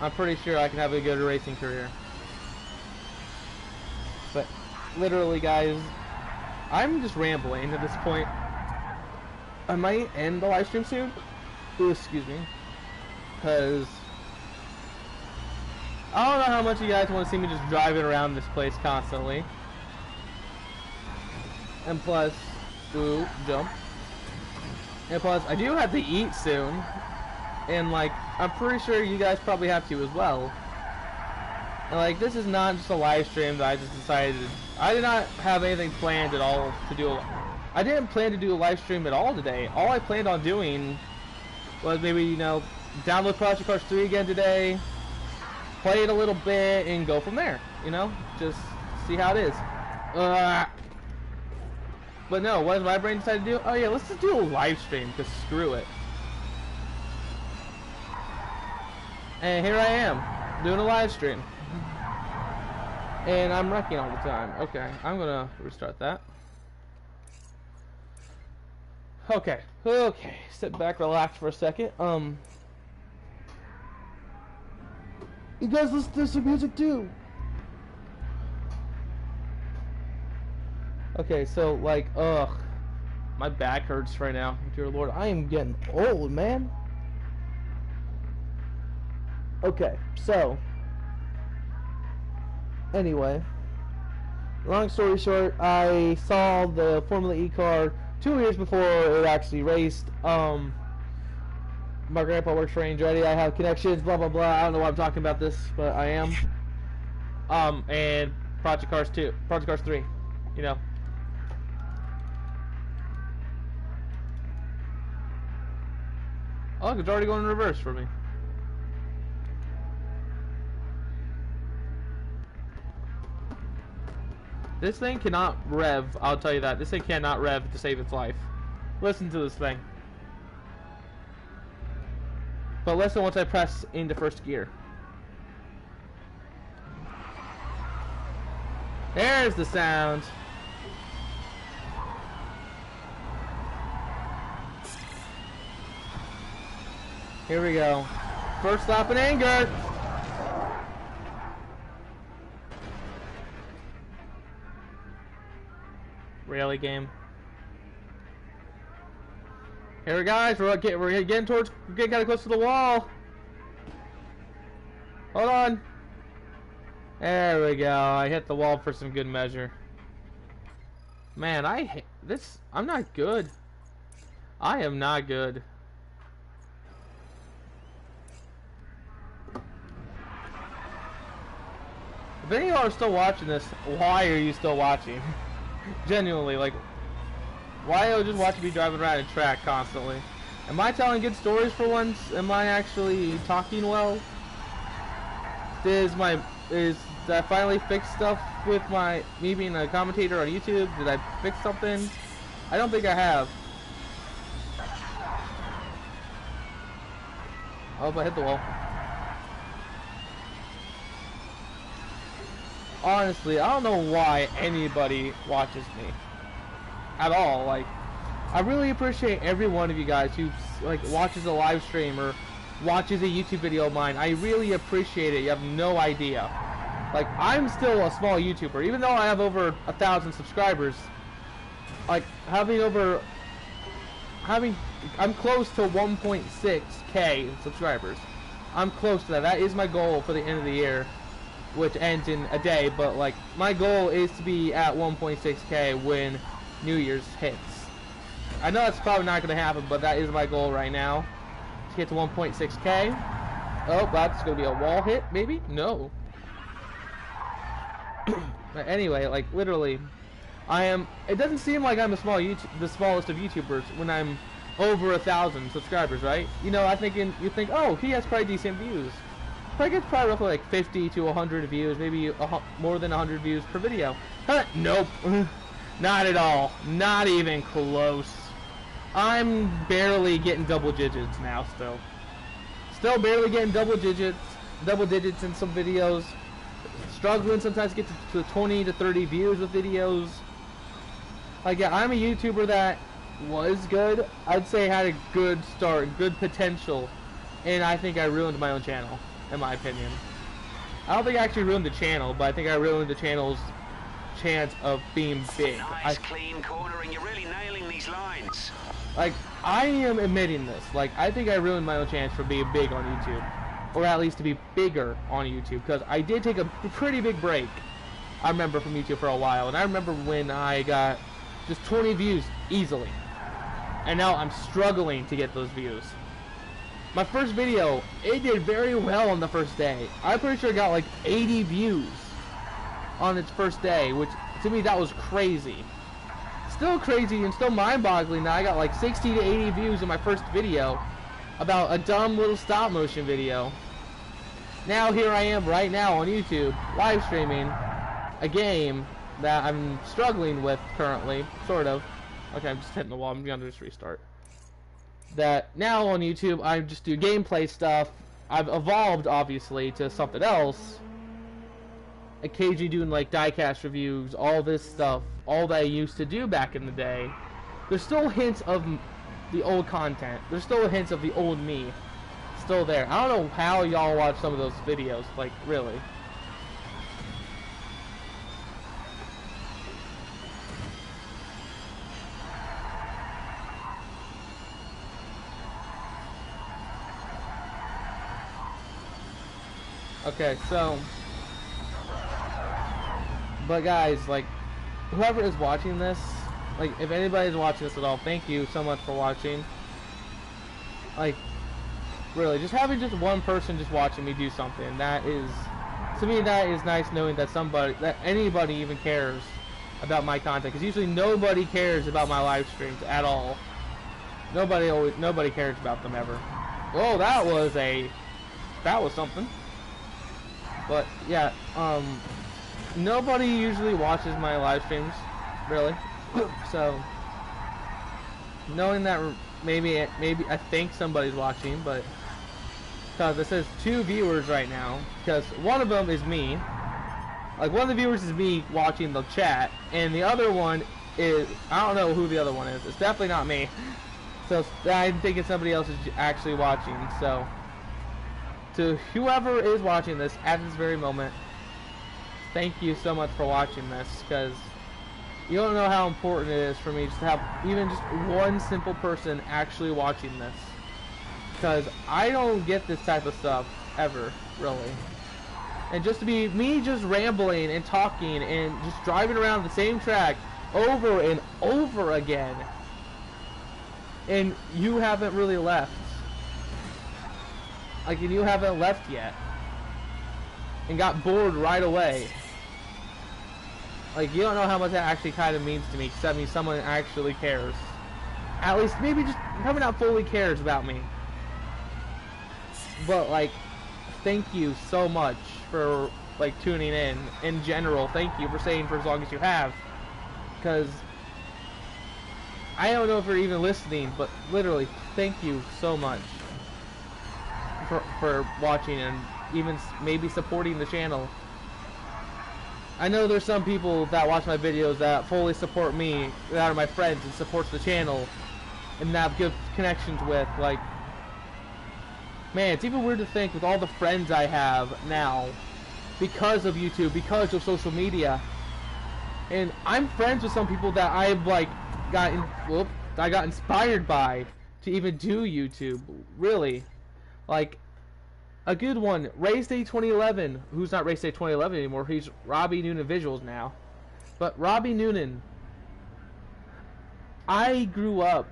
I'm pretty sure I can have a good racing career. But literally, guys, I'm just rambling at this point. I might end the live stream soon. Ooh, excuse me, because I don't know how much you guys want to see me just driving around this place constantly. And plus, ooh, jump. And plus, I do have to eat soon. And, like, I'm pretty sure you guys probably have to as well. And, like, this is not just a live stream that I just decided. I did not have anything planned at all to do. I didn't plan to do a live stream at all today. All I planned on doing was maybe, you know, download Project Cars 3 again today, play it a little bit, and go from there. You know, just see how it is. But no, what does my brain decide to do? Oh yeah, let's just do a live stream, because screw it. And here I am, doing a live stream. And I'm wrecking all the time. Okay, I'm gonna restart that. Okay, sit back, relax for a second. You guys listen to some music too. Okay, so, like, my back hurts right now. Dear Lord, I am getting old, man. Okay, so, anyway, long story short, I saw the Formula E car 2 years before it actually raced. My grandpa works for Andretti. I have connections, blah blah blah. I don't know why I'm talking about this, but I am. And Project Cars 3, you know. Oh, look, it's already going in reverse for me. This thing cannot rev, I'll tell you that. This thing cannot rev to save its life. Listen to this thing. But listen once I press into first gear. There's the sound. Here we go. First lap in anger. Really, game? Here, guys, we're getting kind of close to the wall. Hold on. There we go. I hit the wall for some good measure. Man, I hate this. I'm not good. I am not good. If any of y'all are still watching this, why are you still watching? Genuinely, like, why are you just watching me driving around a track constantly? Am I telling good stories for once? Am I actually talking well? Did I finally fix stuff with me being a commentator on YouTube? Did I fix something? I don't think I have. Oh, but I hit the wall. Honestly, I don't know why anybody watches me at all. Like, I really appreciate every one of you guys who like watches a live stream or watches a YouTube video of mine. I really appreciate it. You have no idea. Like, I'm still a small YouTuber, even though I have over 1,000 subscribers. Like, I'm close to 1.6k subscribers. I'm close to that. That is my goal for the end of the year, which ends in a day. But like, my goal is to be at 1.6k when New Year's hits. I know that's probably not going to happen, but that is my goal right now, to get to 1.6k. Oh, that's going to be a wall hit, maybe? No. But anyway, like, literally, it doesn't seem like I'm the smallest of YouTubers when I'm over 1,000 subscribers, right? You know, you think, oh, he has probably decent views. I get probably roughly like 50 to 100 views, maybe more than 100 views per video. Huh, nope. Not at all. Not even close. I'm barely getting double digits now still. Still barely getting double digits in some videos. Struggling sometimes to get to 20 to 30 views with videos. Like, yeah, I'm a YouTuber that was good. I'd say had a good start, good potential. And I think I ruined my own channel, in my opinion. I don't think I actually ruined the channel, but I think I ruined the channel's chance of being big. Nice clean cornering. You're really nailing these lines. Like, I am admitting this. Like, I think I ruined my own chance for being big on YouTube. Or at least to be bigger on YouTube. Because I did take a pretty big break, I remember, from YouTube for a while. And I remember when I got just 20 views easily. And now I'm struggling to get those views. My first video, it did very well on the first day. I'm pretty sure it got like 80 views on its first day, which to me that was crazy. Still crazy and still mind-boggling that I got like 60 to 80 views in my first video about a dumb little stop motion video. Now here I am right now on YouTube, live streaming a game that I'm struggling with currently, sort of. Okay, I'm just hitting the wall. I'm gonna just restart. That now on YouTube I just do gameplay stuff. I've evolved obviously to something else. Occasionally doing like diecast reviews, all this stuff, all that I used to do back in the day. There's still hints of the old content. There's still hints of the old me still there. I don't know how y'all watch some of those videos, like, really. Okay, so, but guys, like, whoever is watching this, like, if anybody's watching this at all, thank you so much for watching. Like, really, just having just one person just watching me do something, that is, to me, that is nice knowing that anybody even cares about my content, because usually nobody cares about my live streams at all. Nobody cares about them ever. Oh, that was something. But yeah, nobody usually watches my live streams, really. So knowing that maybe I think somebody's watching, but because it says 2 viewers right now, because one of them is me. Like, one of the viewers is me watching the chat, and the other one is, I don't know who the other one is. It's definitely not me. So I'm thinking somebody else is actually watching. So to whoever is watching this at this very moment, thank you so much for watching this, because you don't know how important it is for me just to have even just one simple person actually watching this. Because I don't get this type of stuff ever, really. And just to be me just rambling and talking and just driving around the same track over and over again, and you haven't really left. Like, and you haven't left yet. And got bored right away. Like, you don't know how much that actually kind of means to me, because that means someone actually cares. At least, maybe just probably not fully cares about me. But, like, thank you so much for, like, tuning in general. Thank you for staying for as long as you have. Because I don't know if you're even listening, but literally, thank you so much for watching and even maybe supporting the channel. I know there's some people that watch my videos that fully support me, that are my friends and supports the channel, and that have good connections with. Like, man, it's even weird to think with all the friends I have now, because of YouTube, because of social media, and I'm friends with some people that I've like I got inspired by to even do YouTube. Really, like a good one, Race Day 2011, who's not Race Day 2011 anymore. He's Robbie Noonan Visuals now, but Robbie Noonan, I grew up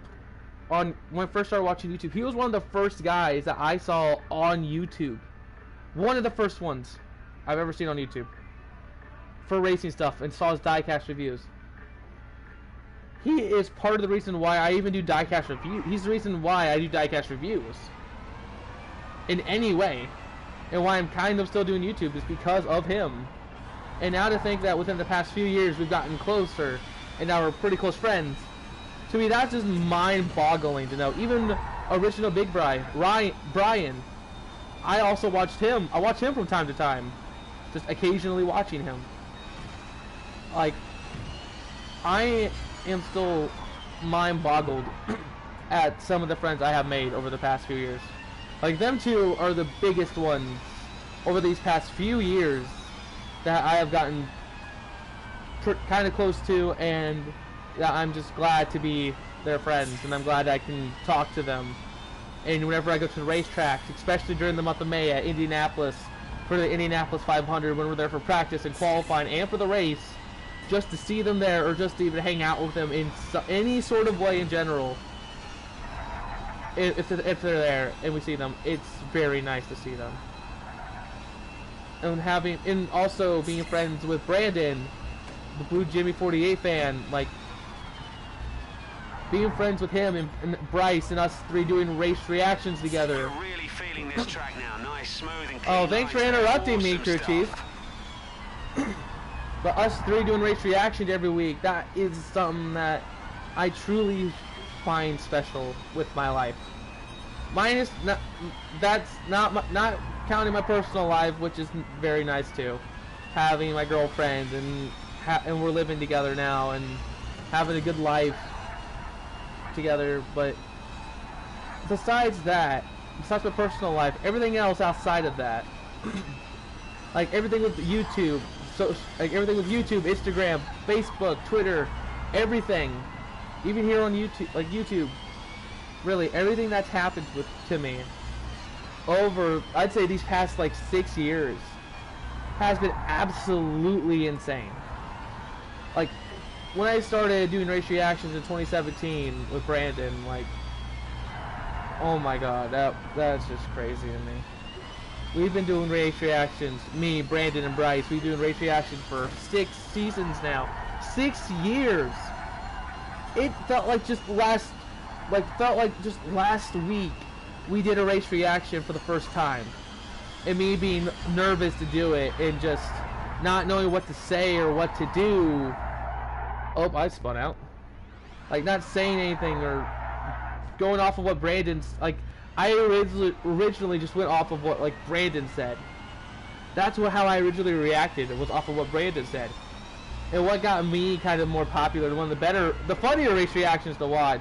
on when I first started watching YouTube. He was one of the first guys that I saw on YouTube. One of the first ones I've ever seen on YouTube for racing stuff, and saw his diecast reviews. He is part of the reason why I even do diecast reviews. He's the reason why I do diecast reviews in any way, and why I'm kind of still doing YouTube is because of him. And now to think that within the past few years we've gotten closer, and now we're pretty close friends. To me, that's just mind-boggling to know. Even original Big Brian, I also watched him. I watch him from time to time, just occasionally watching him. Like, I am still mind-boggled at some of the friends I have made over the past few years. Like, them two are the biggest ones over these past few years that I have gotten kind of close to, and that I'm just glad to be their friends, and I'm glad I can talk to them. And whenever I go to the racetracks, especially during the month of May at Indianapolis, for the Indianapolis 500, when we're there for practice and qualifying and for the race, just to see them there, or just to even hang out with them in any sort of way in general, if they're there and we see them, it's very nice to see them. And also being friends with Brandon, the Blue Jimmy 48 fan, like, being friends with him and Bryce and us three doing race reactions together. We're really feeling this track now. Nice, smooth and clean. Oh, thanks for interrupting me, crew chief. But us three doing race reactions every week, that is something that I truly find special with my life. Minus, that's not counting my personal life, which is very nice too. Having my girlfriend and we're living together now and having a good life together. But besides that, besides my personal life, everything else outside of that, like everything with YouTube, Instagram, Facebook, Twitter, everything, even here on YouTube, really everything that's happened to me over, I'd say, these past like 6 years has been absolutely insane. Like, when I started doing race reactions in 2017 with Brandon, like, oh my god, that's just crazy to me. We've been doing race reactions, me, Brandon, and Bryce, we've been doing race reactions for 6 seasons now. 6 years! It felt like just last week we did a race reaction for the first time. And me being nervous to do it and just not knowing what to say or what to do. Oh, I spun out. Like, not saying anything or going off of what Brandon's, like, I originally just went off of what, like, Brandon said. That's how I originally reacted. It was off of what Brandon said. And what got me kind of more popular, one of the funnier race reactions to watch,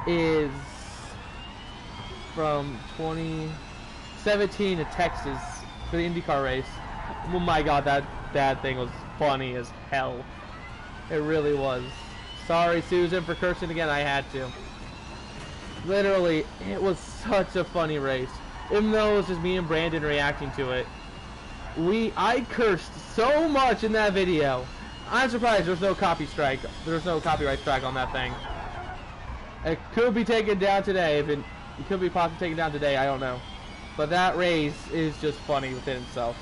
is from 2017 to Texas for the IndyCar race. Oh my god, that thing was funny as hell. It really was. Sorry, Susan, for cursing again. I had to. Literally, it was such a funny race. Even though it was just me and Brandon reacting to it. I cursed so much in that video. I'm surprised there's no copyright strike on that thing. It could be taken down today. It could be possibly taken down today. I don't know. But that race is just funny within itself.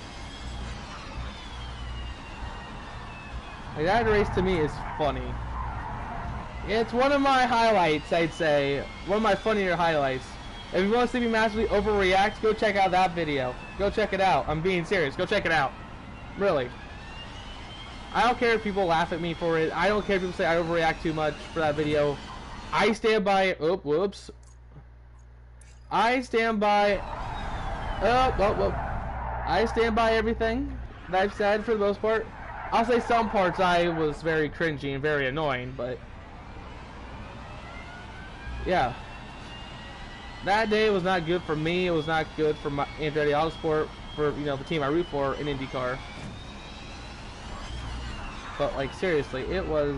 Like, that race to me is funny. It's one of my highlights, I'd say. One of my funnier highlights. If you want to see me massively overreact, go check out that video. Go check it out. I'm being serious. Go check it out. Really. I don't care if people laugh at me for it. I don't care if people say I overreact too much for that video. I stand by... Oh, whoops. I stand by... I stand by everything that I've said for the most part. I'll say some parts I was very cringy and very annoying, but... yeah. That day was not good for me. It was not good for my Andretti Autosport, for, you know, the team I root for in IndyCar. But, like, seriously, it was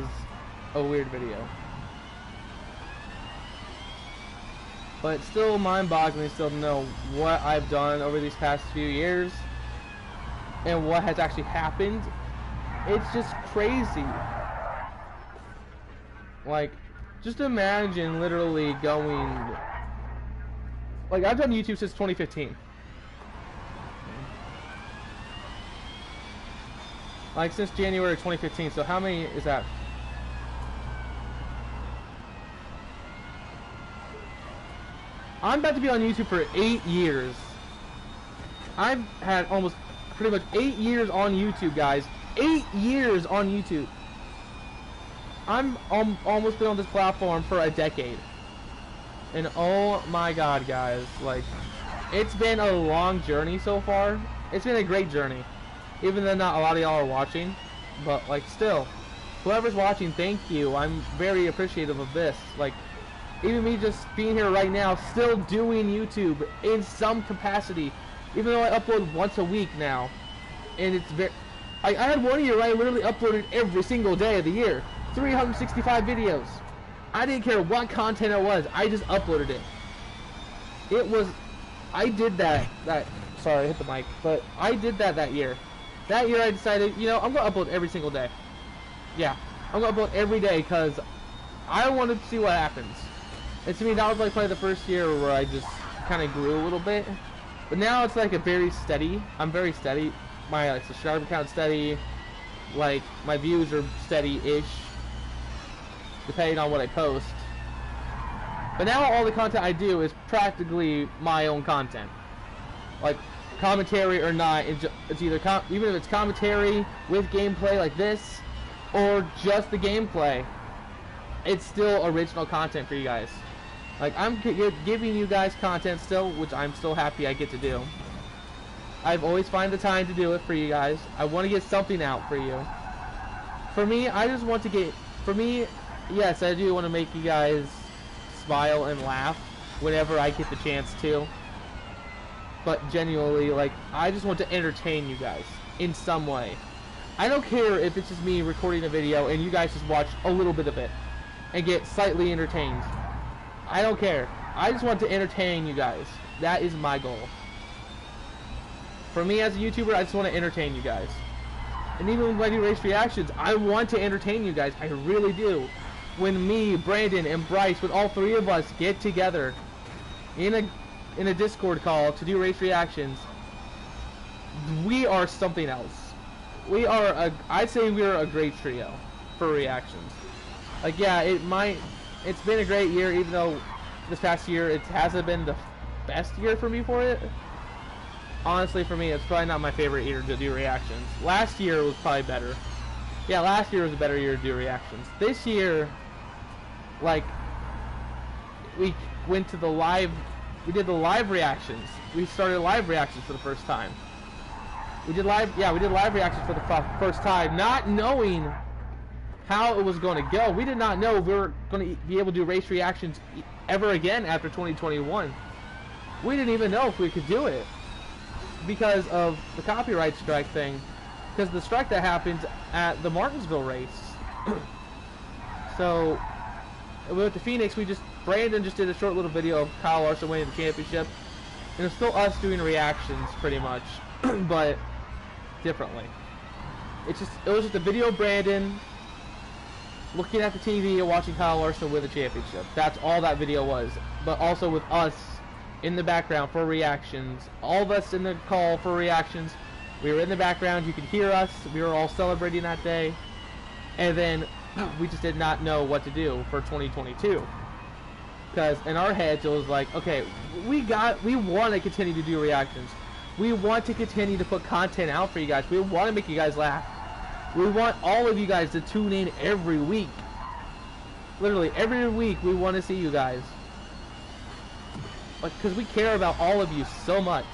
a weird video. But it's still mind-boggling still to know what I've done over these past few years and what has actually happened. It's just crazy. Like, just imagine literally going... like, I've done YouTube since 2015. Like, since January 2015, so how many is that? I'm about to be on YouTube for 8 years. I've had almost pretty much 8 years on YouTube, guys. 8 years on YouTube. I'm almost been on this platform for a decade. And oh my god, guys, like, it's been a long journey so far. It's been a great journey. Even though not a lot of y'all are watching, but, like, still, whoever's watching, thank you. I'm very appreciative of this. Like, even me just being here right now, still doing YouTube in some capacity, even though I upload once a week now. And it's very... I had 1 year where I literally uploaded every single day of the year. 365 videos. I didn't care what content it was. I just uploaded it. It was... I did that... Sorry, I hit the mic. But I did that year. That year I decided, you know, I'm going to upload every single day. Yeah. I'm going to upload every day because I wanted to see what happens. And to me, that was like probably the first year where I just kind of grew a little bit. But now it's like a very steady. I'm very steady. My like, subscriber count's steady. Like, my views are steady-ish, depending on what I post. But now all the content I do is practically my own content. Like, commentary or not, it's either even if it's commentary with gameplay like this, or just the gameplay, it's still original content for you guys. Like, I'm giving you guys content still, which I'm still happy I get to do. I've always find the time to do it for you guys. I want to get something out for you. For me, I just want to get... For me, yes, I do want to make you guys smile and laugh whenever I get the chance to. But genuinely, like, I just want to entertain you guys in some way. I don't care if it's just me recording a video and you guys just watch a little bit of it and get slightly entertained. I don't care. I just want to entertain you guys. That is my goal. For me as a YouTuber, I just want to entertain you guys. And even when I do race reactions, I want to entertain you guys. I really do. When me, Brandon, and Bryce, when all three of us get together in a Discord call to do race reactions, we are something else. We are I'd say we are a great trio for reactions. Like, yeah, it's been a great year, even though this past year it hasn't been the best year for me for it. Honestly, for me, it's probably not my favorite year to do reactions. Last year was probably better. Yeah, last year was a better year to do reactions. This year, like, we went to the live... We did the live reactions. We started live reactions for the first time. We did live reactions for the first time, not knowing how it was going to go. We did not know we were going to be able to do race reactions ever again after 2021. We didn't even know if we could do it because of the copyright strike thing, because the strike that happened at the Martinsville race. So we went to Phoenix. Brandon just did a short little video of Kyle Larson winning the championship, and it's still us doing reactions pretty much, but differently. It was just a video of Brandon looking at the TV and watching Kyle Larson win the championship. That's all that video was, but also with us in the background for reactions. All of us in the call for reactions. We were in the background. You could hear us. We were all celebrating that day, and then we just did not know what to do for 2022. Because in our heads it was like, okay, we want to continue to do reactions. We want to continue to put content out for you guys. We want to make you guys laugh. We want all of you guys to tune in every week. Literally every week we want to see you guys. Because we care about all of you so much.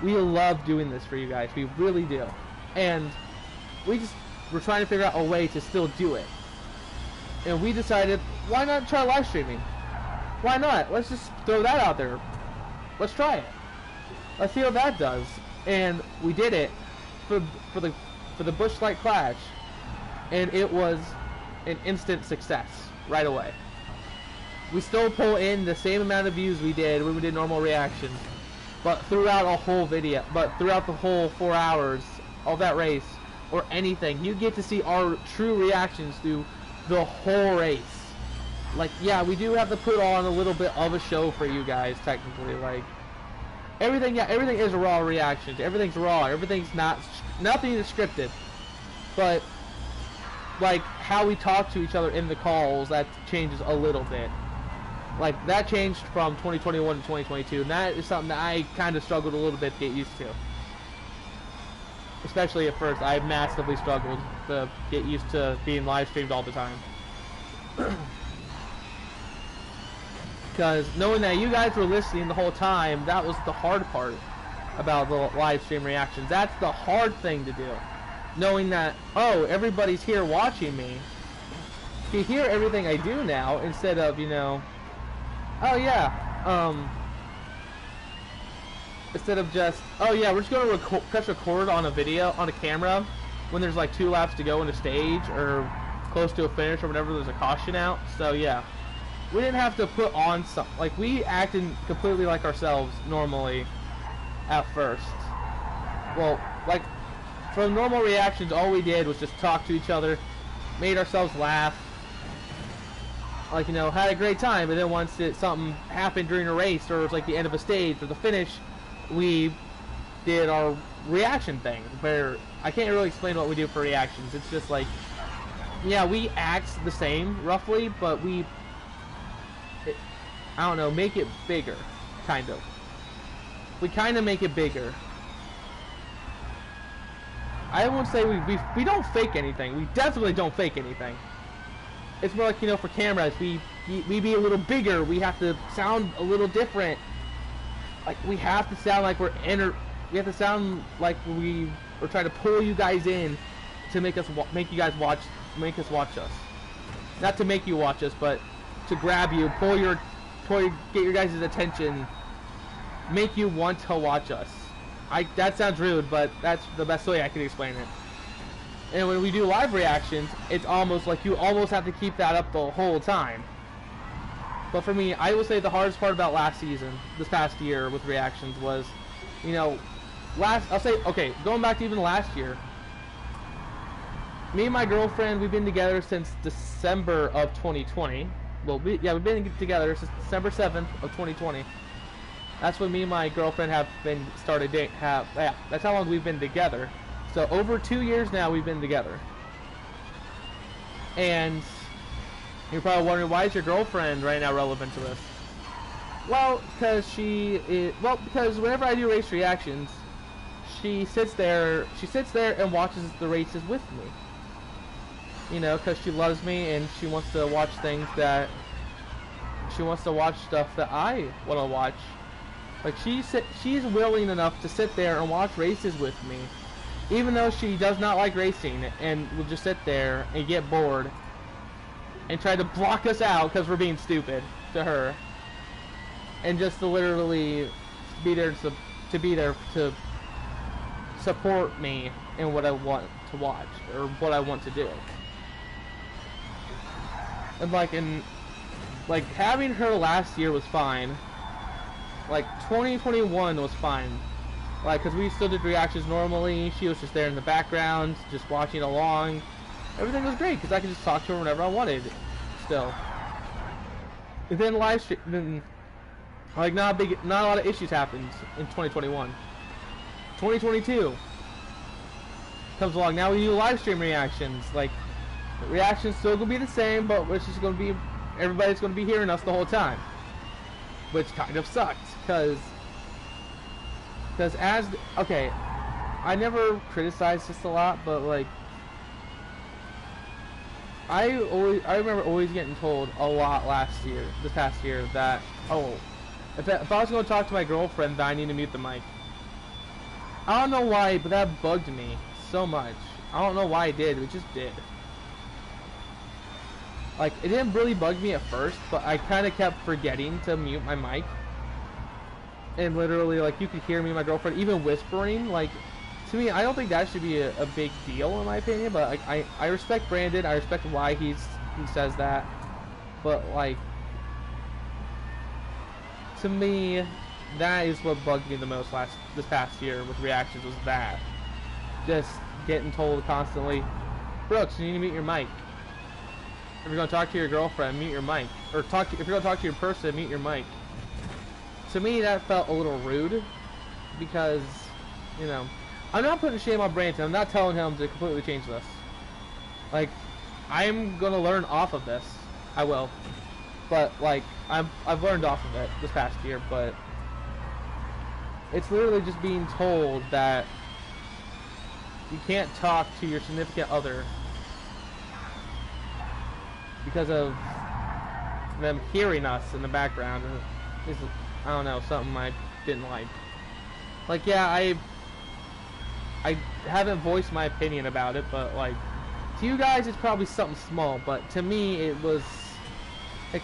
We love doing this for you guys. We really do. And we're trying to figure out a way to still do it. And we decided, why not try live streaming? Why not? Let's just throw that out there. Let's try it. Let's see how that does. And we did it for the Busch Light Clash, and it was an instant success right away. We still pull in the same amount of views we did when we did normal reactions, but throughout a whole video, throughout the whole 4 hours of that race or anything, you get to see our true reactions through the whole race. Like, yeah, we do have to put on a little bit of a show for you guys, technically. Like, everything is raw reactions. Everything's raw. Everything's nothing is scripted. But, like, how we talk to each other in the calls, that changes a little bit. Like, that changed from 2021 to 2022, and that is something that I kind of struggled a little bit to get used to. Especially at first, I massively struggled to get used to being live streamed all the time. Because knowing that you guys were listening the whole time, that was the hard part about the live stream reactions. That's the hard thing to do. Knowing that, oh, everybody's here watching me. You hear everything I do now instead of, you know, oh yeah, instead of just, oh yeah, we're just going to press record on a video, on a camera, when there's like 2 laps to go in a stage, or close to a finish, or whenever there's a caution out. So yeah. We didn't have to put on like, we acted completely like ourselves normally at first. Well, like, for normal reactions, all we did was just talk to each other, made ourselves laugh, like, you know, had a great time. And then once something happened during a race, or it was like the end of a stage or the finish, we did our reaction thing, where I can't really explain what we do for reactions. It's just like, yeah, we act the same roughly, but I don't know, make it bigger, kind of. We kind of make it bigger. I won't say we don't fake anything. We definitely don't fake anything. It's more like, you know, for cameras, we be a little bigger. We have to sound a little different. Like, we have to sound like we have to sound like we're trying to pull you guys in to make us watch us. Not to make you watch us, but to grab you, get your guys' attention, make you want to watch us. That sounds rude, but that's the best way I can explain it. And when we do live reactions, it's almost like you almost have to keep that up the whole time. But for me, I will say the hardest part about this past year with reactions was, you know, going back to even last year, me and my girlfriend, we've been together since December of 2020. Well, we've been together since December 7th of 2020. That's when me and my girlfriend that's how long we've been together. So over 2 years now we've been together. And you're probably wondering, why is your girlfriend right now relevant to this? Well, because whenever I do race reactions, she sits there and watches the races with me. You know, because she loves me and she wants to watch stuff that I want to watch. Like, she's willing enough to sit there and watch races with me even though she does not like racing and will just sit there and get bored and try to block us out because we're being stupid to her, and just to literally be there to support me in what I want to watch or what I want to do. And like having her last year was fine. Like 2021 was fine. Like, cause we still did reactions normally. She was just there in the background, just watching along. Everything was great because I could just talk to her whenever I wanted. Still. And then live stream, then like not a lot of issues happened in 2021. 2022 comes along. Now we do live stream reactions. Like, the reactions still gonna be the same, but it's just gonna be everybody's gonna be hearing us the whole time, which kind of sucks because okay, I never criticized this a lot, but like I remember always getting told a lot this past year that, oh, if I was going to talk to my girlfriend, that I need to mute the mic. I don't know why, but that bugged me so much. I don't know why it did, it just did. Like, it didn't really bug me at first, but I kind of kept forgetting to mute my mic. And literally, like, you could hear me and my girlfriend even whispering. Like, to me, I don't think that should be a big deal in my opinion, but like, I respect Brandon, I respect why he says that, but like, to me, that is what bugged me the most this past year with reactions, was that. Just getting told constantly, Brooks, you need to mute your mic. If you're going to talk to your girlfriend, mute your mic. Or if you're going to talk to your person, mute your mic. To me, that felt a little rude, because, you know, I'm not putting shame on Brandon. I'm not telling him to completely change this. Like, I'm going to learn off of this. I will. But, like, I've learned off of it this past year, but it's literally just being told that you can't talk to your significant other because of them hearing us in the background. It's, I don't know, something I didn't like. Like, yeah, I haven't voiced my opinion about it, but like, to you guys it's probably something small, but to me it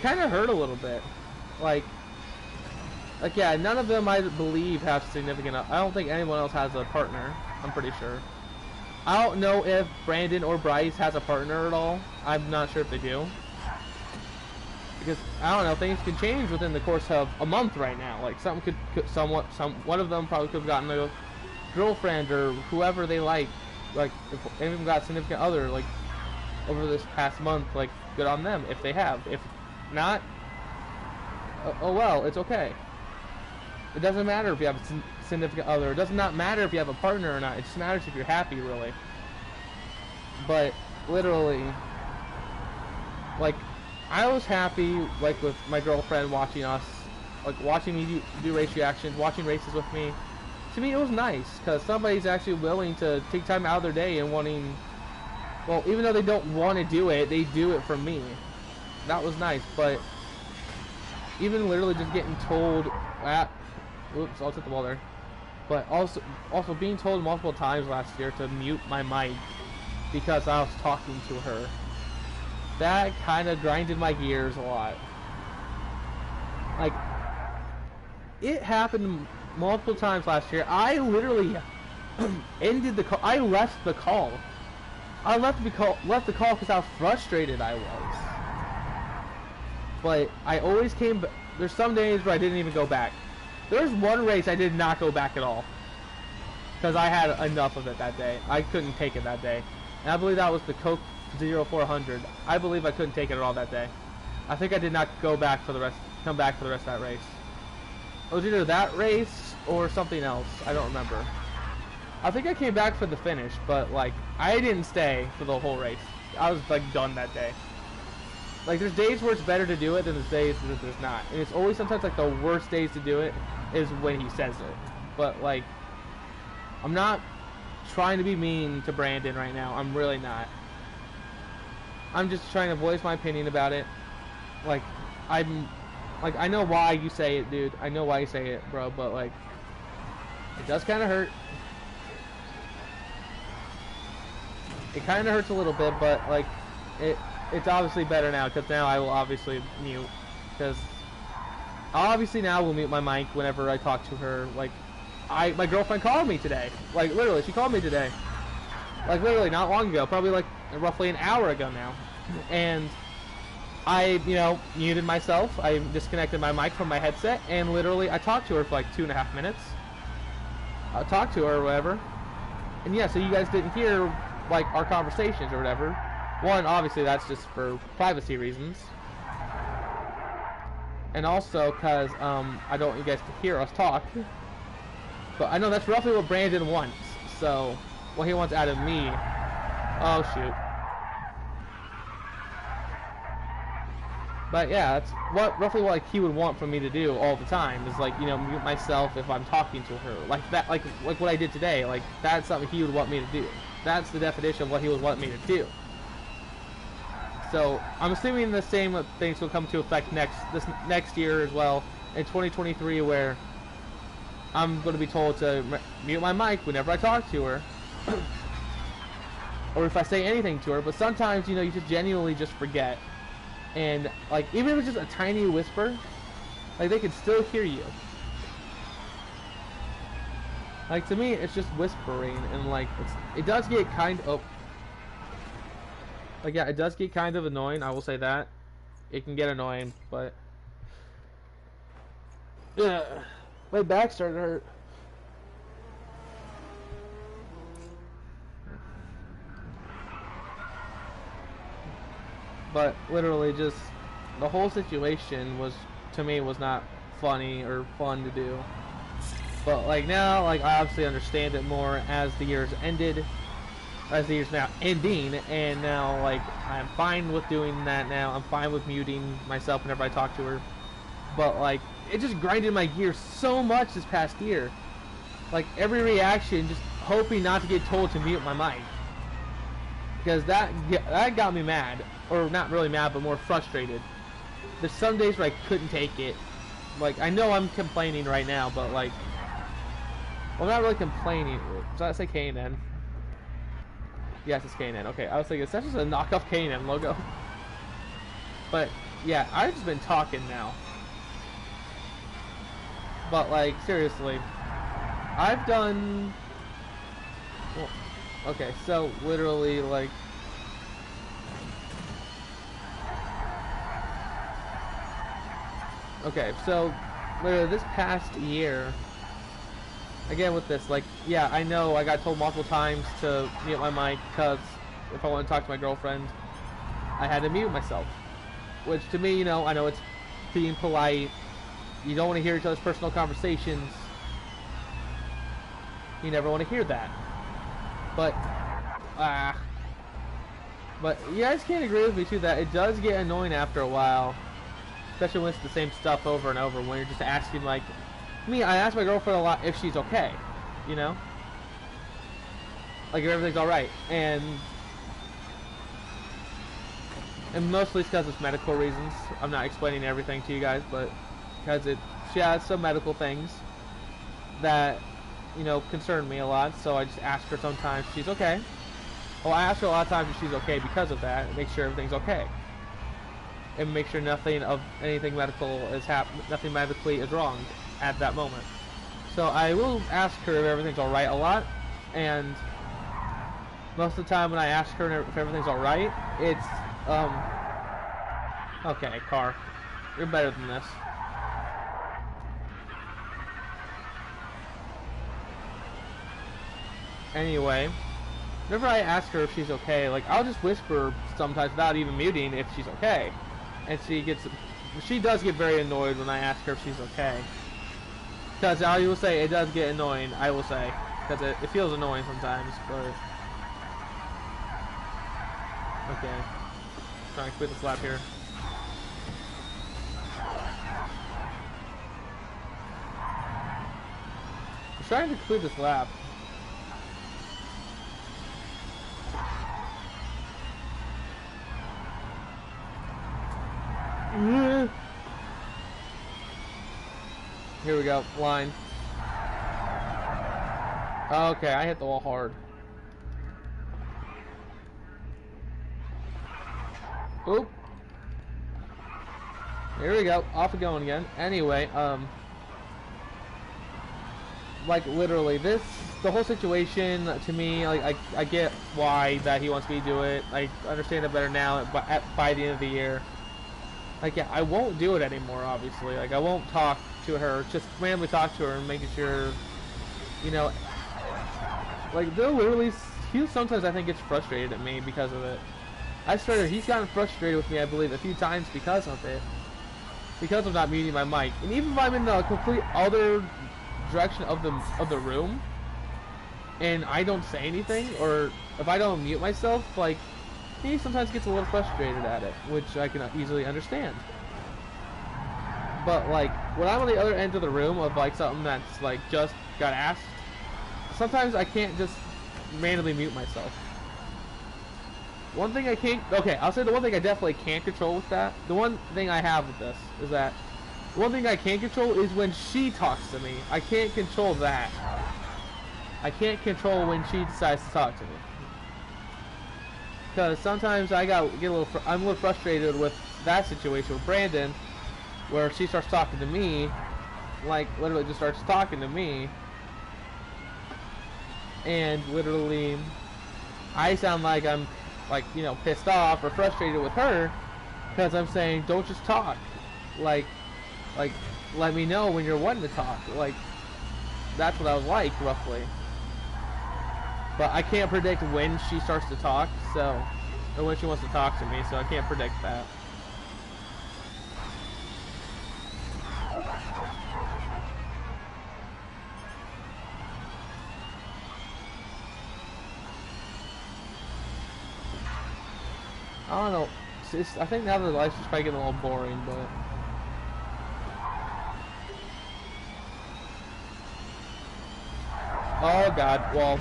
kind of hurt a little bit. Like yeah, none of them I believe have significant. I don't think anyone else has a partner. I'm pretty sure. I don't know if Brandon or Bryce has a partner at all. I'm not sure if they do. Because I don't know, things could change within the course of a month right now. Like one of them probably could have gotten a girlfriend or whoever they like if any of them got a significant other like over this past month. Like, good on them if they have. If not, oh well, it's okay. It doesn't matter if you have a significant other. It does not matter if you have a partner or not. It just matters if you're happy, really. But literally, like, I was happy, like, with my girlfriend watching us, like, watching me do race reactions, watching races with me. To me, it was nice, because somebody's actually willing to take time out of their day and wanting, well, even though they don't want to do it, they do it for me. That was nice, but even literally just getting told at, oops, I'll hit the wall there. But also being told multiple times last year to mute my mic because I was talking to her. That kind of grinded my gears a lot. Like, it happened multiple times last year. I literally ended the call. I left the call. I left the call because how frustrated I was. But I always came back. There's some days where I didn't even go back. There's one race I did not go back at all, because I had enough of it that day. I couldn't take it that day. And I believe that was the Coke 0400. I believe I couldn't take it at all that day. I think I did not come back for the rest of that race. It was either that race or something else. I don't remember. I think I came back for the finish, but like, I didn't stay for the whole race. I was like done that day. Like, there's days where it's better to do it than there's days that there's not. And it's always sometimes like the worst days to do it is when he says it. But like, I'm not trying to be mean to Brandon right now. I'm really not. I'm just trying to voice my opinion about it. Like, I know why you say it, dude. I know why you say it, bro. But like, it does kind of hurt. It kind of hurts a little bit, but like it's obviously better now because now I will obviously mute because obviously now will mute my mic whenever I talk to her. Like my girlfriend called me today. Like literally, she called me today. Like literally not long ago, probably like roughly an hour ago now, and I, you know, muted myself. I disconnected my mic from my headset, and literally I talked to her for like 2.5 minutes. I talked to her or whatever, and yeah, so you guys didn't hear like our conversations or whatever. One, obviously that's just for privacy reasons, and also because I don't want you guys to hear us talk. But I know that's roughly what Brandon wants. So what he wants out of me. Oh shoot. But yeah, that's roughly what like he would want from me to do all the time is like, you know, mute myself if I'm talking to her. Like that, like what I did today. Like that's something he would want me to do. That's the definition of what he would want me to do. So I'm assuming the same things will come to effect this next year as well in 2023, where I'm going to be told to mute my mic whenever I talk to her, or if I say anything to her. But sometimes, you know, you just genuinely just forget. And like even if it's just a tiny whisper, like they can still hear you. Like to me, it's just whispering, and like it does get kind of like yeah, it does get kind of annoying. I will say that it can get annoying, but yeah, my back started to hurt. But literally just the whole situation was, to me, was not funny or fun to do. But like now, like I obviously understand it more as the years ended, as the years now ending, and now like I'm fine with doing that now. I'm fine with muting myself whenever I talk to her. But like it just grinded my gears so much this past year. Like every reaction, just hoping not to get told to mute my mic. Because that got me mad. Or not really mad, but more frustrated. There's some days where I couldn't take it. Like, I know I'm complaining right now, but like... Well, I'm not really complaining. Does that say K&N? Yes, it's K&N. Okay, I was thinking, that's just a knockoff K&N logo. But, yeah, I've just been talking now. But, like, seriously. I've done... Well, okay, so, literally, like... Okay, so literally this past year, again with this, like, yeah, I know I got told multiple times to mute my mic because if I want to talk to my girlfriend, I had to mute myself. Which to me, you know, I know it's being polite. You don't want to hear each other's personal conversations. You never want to hear that. But you guys can't agree with me too that it does get annoying after a while. Especially when it's the same stuff over and over, when you're just asking, like... Me, I ask my girlfriend a lot if she's okay, you know? Like, if everything's alright. And mostly it's because it's medical reasons. I'm not explaining everything to you guys, but... Because she has some medical things that, you know, concern me a lot, so I just ask her sometimes if she's okay. Well, I ask her a lot of times if she's okay because of that, and make sure everything's okay. And make sure anything medical is nothing medically is wrong at that moment. So I will ask her if everything's alright a lot, and most of the time when I ask her if everything's alright, it's okay, car, you're better than this. Anyway, whenever I ask her if she's okay, like I'll just whisper sometimes without even muting if she's okay. And she does get very annoyed when I ask her if she's okay. Because I will say, it does get annoying, I will say. Because it feels annoying sometimes, but... Okay. Trying to quit this lap here. I'm trying to clear this lap. Here we go, line. Okay, I hit the wall hard. Oop. Here we go. Off and going again. Anyway, like literally the whole situation to me, like I get why that he wants me to do it. I understand it better now by the end of the year. Like, yeah, I won't do it anymore, obviously. Like, I won't talk to her, just randomly talk to her and making sure, you know, like, they'll literally, he sometimes I think gets frustrated at me because of it. He's gotten frustrated with me, I believe, a few times because of it. Because of not muting my mic. And even if I'm in the complete other direction of the room, and I don't say anything, or if I don't mute myself, like, he sometimes gets a little frustrated at it, which I can easily understand. But like, when I'm on the other end of the room of like something that's like just got asked, sometimes I can't just randomly mute myself. One thing I can't, okay, I'll say the one thing I definitely can't control with that, the one thing I have with this is that, the one thing I can't control is when she talks to me. I can't control that. I can't control when she decides to talk to me. Because sometimes I'm a little frustrated with that situation with Brandon, where she starts talking to me, like literally just starts talking to me, and literally I sound like I'm like, you know, pissed off or frustrated with her because I'm saying don't just talk, like let me know when you're wanting to talk. Like, that's what I was like roughly. But I can't predict when she starts to talk, so, or when she wants to talk to me, so I can't predict that. I don't know. I think now the life's just probably getting a little boring, but. Oh God, wall.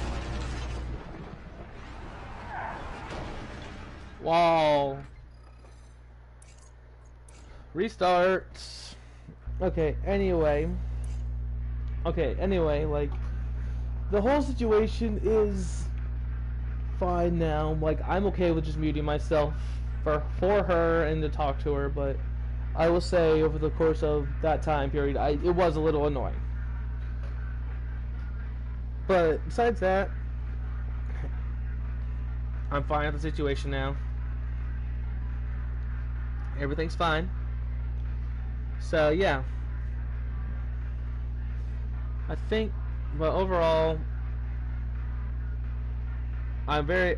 Wall. Restarts. Okay, anyway, like, the whole situation is fine now. Like, I'm okay with just muting myself for her and to talk to her, but I will say over the course of that time period, it was a little annoying. But besides that, I'm fine with the situation now. Everything's fine. So yeah, I think, but overall, even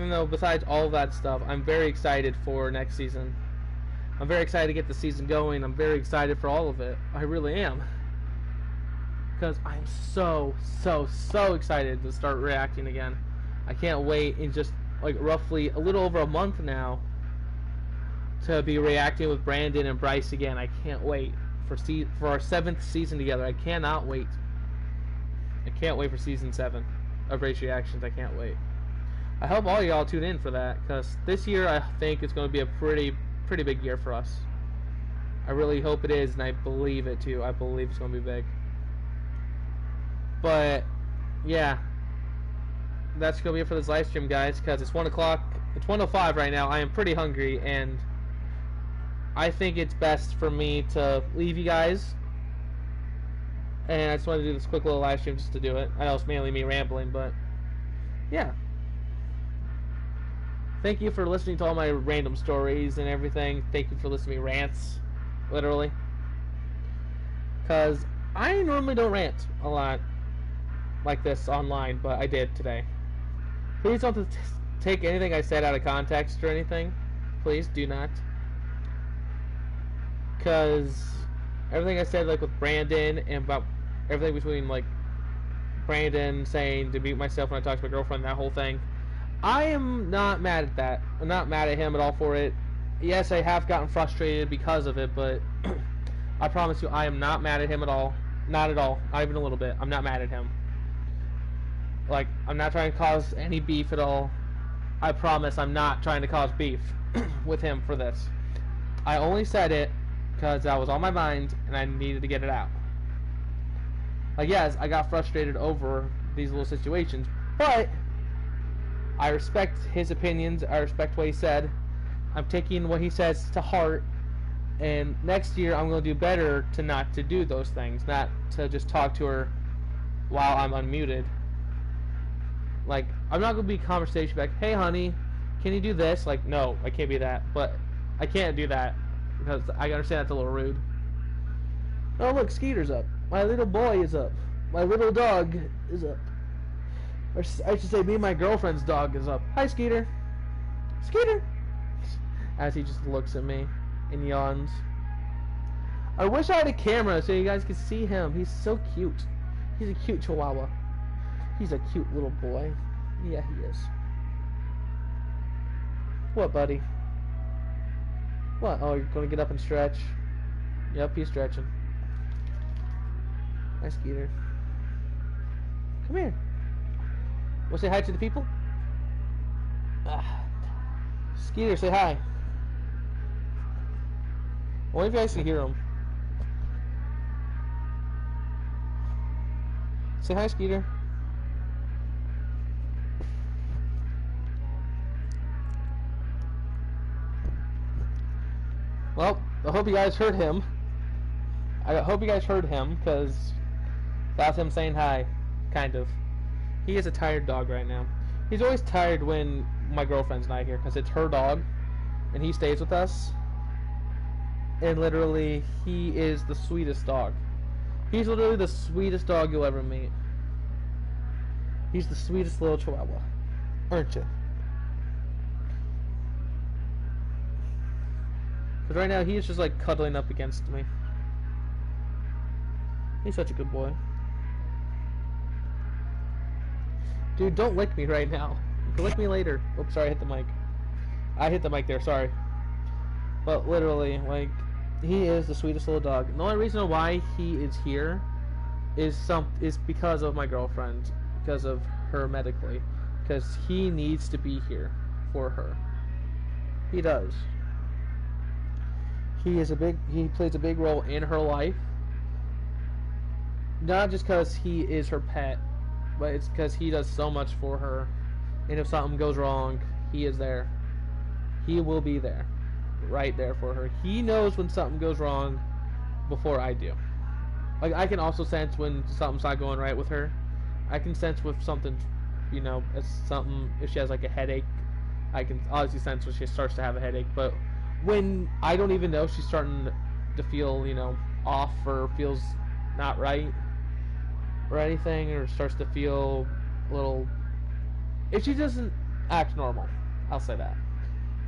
though besides all that stuff, I'm very excited for next season. I'm very excited to get the season going. I'm very excited for all of it. I really am. Because I'm so excited to start reacting again. I can't wait in just like roughly a little over a month now to be reacting with Brandon and Bryce again. I can't wait for our 7th season together. I cannot wait. I can't wait for season 7 of Race Reactions. I can't wait. I hope all y'all tune in for that, because this year I think it's going to be a pretty big year for us. I really hope it is, and I believe it too. I believe it's going to be big. But yeah, that's going to be it for this live stream, guys, because it's 1 o'clock. It's 1:05 right now. I am pretty hungry, and I think it's best for me to leave you guys. And I just wanted to do this quick little live stream just to do it. I know it's mainly me rambling, but yeah. Thank you for listening to all my random stories and everything. Thank you for listening to me rants, literally. Because I normally don't rant a lot like this online, but I did today. Please don't take anything I said out of context or anything. Please do not. Because everything I said, like with Brandon, and about everything between like Brandon saying to mute myself when I talk to my girlfriend, that whole thing, I am not mad at that. I'm not mad at him at all for it. Yes, I have gotten frustrated because of it, but I promise you, I am not mad at him at all. Not at all. Not even a little bit. I'm not mad at him. Like, I'm not trying to cause any beef at all. I promise I'm not trying to cause beef with him for this. I only said it because that was on my mind and I needed to get it out. Like, yes, I got frustrated over these little situations, but I respect his opinions. I respect what he said. I'm taking what he says to heart. And next year, I'm going to do better to not to do those things. Not to just talk to her while I'm unmuted. Like, I'm not going to be conversation like, hey, honey, can you do this? Like, no, I can't be that. But I can't do that because I understand that's a little rude. Oh, look, Skeeter's up. My little boy is up. My little dog is up. Or I should say, me and my girlfriend's dog is up. Hi, Skeeter. Skeeter. As he just looks at me and yawns. I wish I had a camera so you guys could see him. He's so cute. He's a cute chihuahua. He's a cute little boy. Yeah, he is. What, buddy? What? Oh, you're going to get up and stretch? Yep, he's stretching. Hi, Skeeter. Come here. Want to say hi to the people? Skeeter, say hi. I wonder if you guys can hear him. Say hi, Skeeter. Well, I hope you guys heard him. I hope you guys heard him, because that's him saying hi. Kind of. He is a tired dog right now. He's always tired when my girlfriend's not here, because it's her dog, and he stays with us. And literally, he is the sweetest dog. He's literally the sweetest dog you'll ever meet. He's the sweetest little chihuahua. Aren't you? Because right now, he's just like cuddling up against me. He's such a good boy. Dude, don't lick me right now. You can lick me later. Oops, sorry, I hit the mic. I hit the mic there, sorry. But literally, like, he is the sweetest little dog. And the only reason why he is here is because of my girlfriend. Because of her medically. Because he needs to be here for her. He does. He plays a big role in her life. Not just because he is her pet, but it's because he does so much for her. And if something goes wrong, he is there. He will be there. Right there for her. He knows when something goes wrong before I do. Like, I can also sense when something's not going right with her. I can sense if something, you know, if she has like a headache, I can obviously sense when she starts to have a headache. But when I don't even know she's starting to feel, you know, off or feels not right or anything, or starts to feel a little, if she doesn't act normal, I'll say that.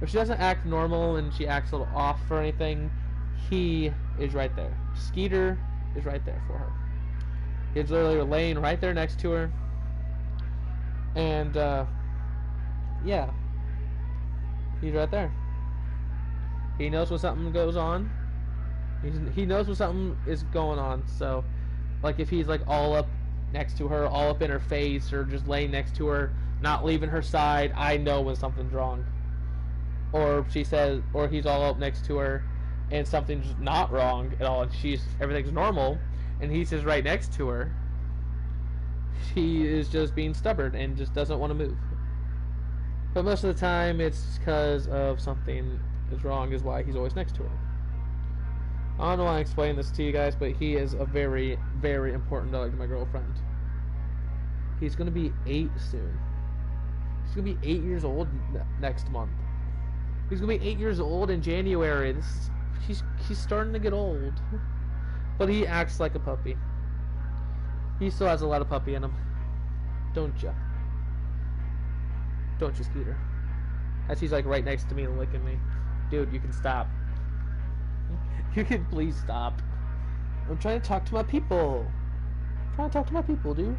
If she doesn't act normal and she acts a little off or anything, he is right there. Skeeter is right there for her. He's literally laying right there next to her. And, yeah. He's right there. He knows when something goes on. He knows when something is going on. So, like, if he's, like, all up next to her, all up in her face, or just laying next to her, not leaving her side, I know when something's wrong. Or she says, or he's all up next to her, and something's not wrong at all, and everything's normal, and he's just right next to her. She is just being stubborn and just doesn't want to move. But most of the time, it's because of something is wrong, is why he's always next to her. I don't know why I explain this to you guys, but he is a very, very important dog to my girlfriend. He's going to be 8 soon. He's going to be 8 years old next month. He's going to be 8 years old in January. He's starting to get old. But he acts like a puppy. He still has a lot of puppy in him. Don't ya? Don't you, Skeeter? As he's like right next to me and licking me. Dude, you can stop. You can please stop. I'm trying to talk to my people. I'm trying to talk to my people, dude.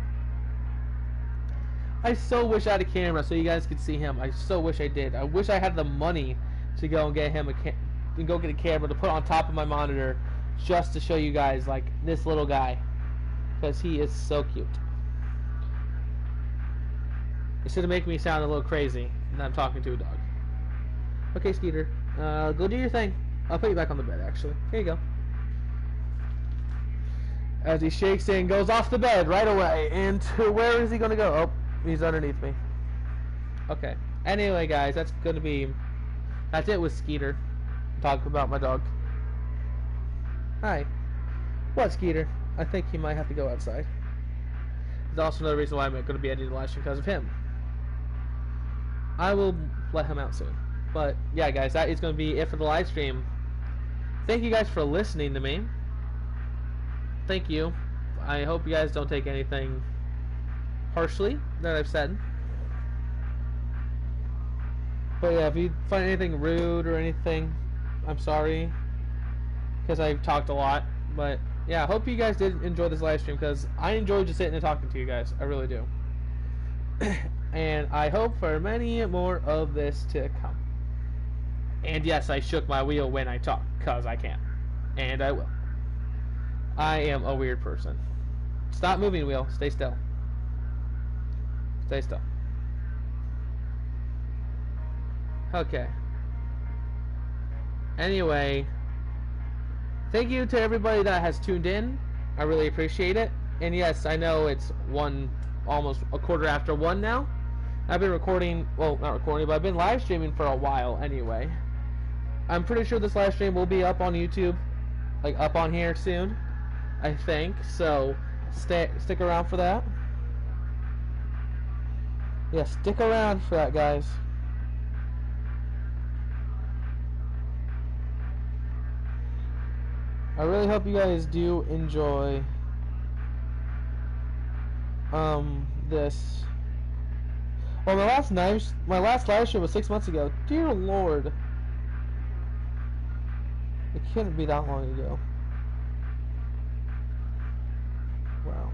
I so wish I had a camera so you guys could see him. I so wish I did. I wish I had the money to go and get him get a camera to put on top of my monitor just to show you guys, like, this little guy. Because he is so cute. Instead of making me sound a little crazy, and I'm talking to a dog. Okay, Skeeter. Go do your thing. I'll put you back on the bed, actually. Here you go. As he shakes and goes off the bed right away. And where is he going to go? Oh, he's underneath me. Okay. Anyway, guys, that's it with Skeeter. Talk about my dog. Hi. What, Skeeter? I think he might have to go outside. There's also another reason why I'm going to be editing the live stream because of him. I will let him out soon. But yeah, guys, that is going to be it for the live stream. Thank you guys for listening to me. Thank you. I hope you guys don't take anything harshly that I've said. But yeah, if you find anything rude or anything, I'm sorry, because I've talked a lot. But yeah, I hope you guys did enjoy this live stream, because I enjoyed just sitting and talking to you guys. I really do. And I hope for many more of this to come. And yes, I shook my wheel when I talk, because I can. And I will. I am a weird person. Stop moving, wheel. Stay still. Stay still. Okay. Anyway, thank you to everybody that has tuned in. I really appreciate it. And yes, I know it's almost a quarter after 1 now. I've been recording, well, not recording, but I've been live streaming for a while anyway. I'm pretty sure this live stream will be up on YouTube, like up on here soon, I think. So stick around for that. Yeah, stick around for that, guys. I really hope you guys do enjoy this. Well, my last live stream was 6 months ago. Dear Lord, it couldn't be that long ago. Wow.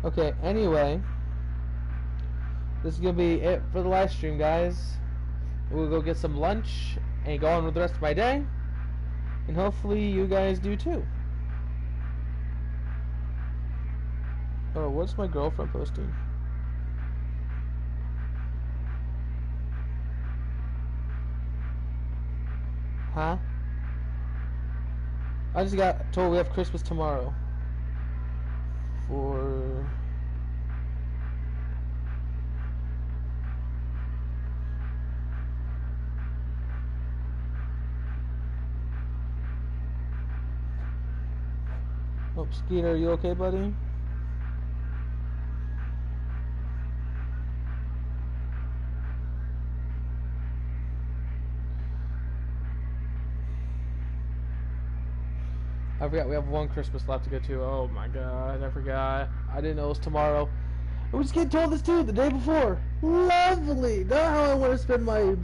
Okay. Anyway, this is gonna be it for the live stream, guys. We'll go get some lunch and go on with the rest of my day. And hopefully you guys do too. Oh, what's my girlfriend posting? Huh? I just got told we have Christmas tomorrow. Oh, Skeeter, are you okay, buddy? I forgot we have one Christmas left to go to. Oh my god, I forgot. I didn't know it was tomorrow. I was getting told this too the day before. Lovely! Not how I want to spend my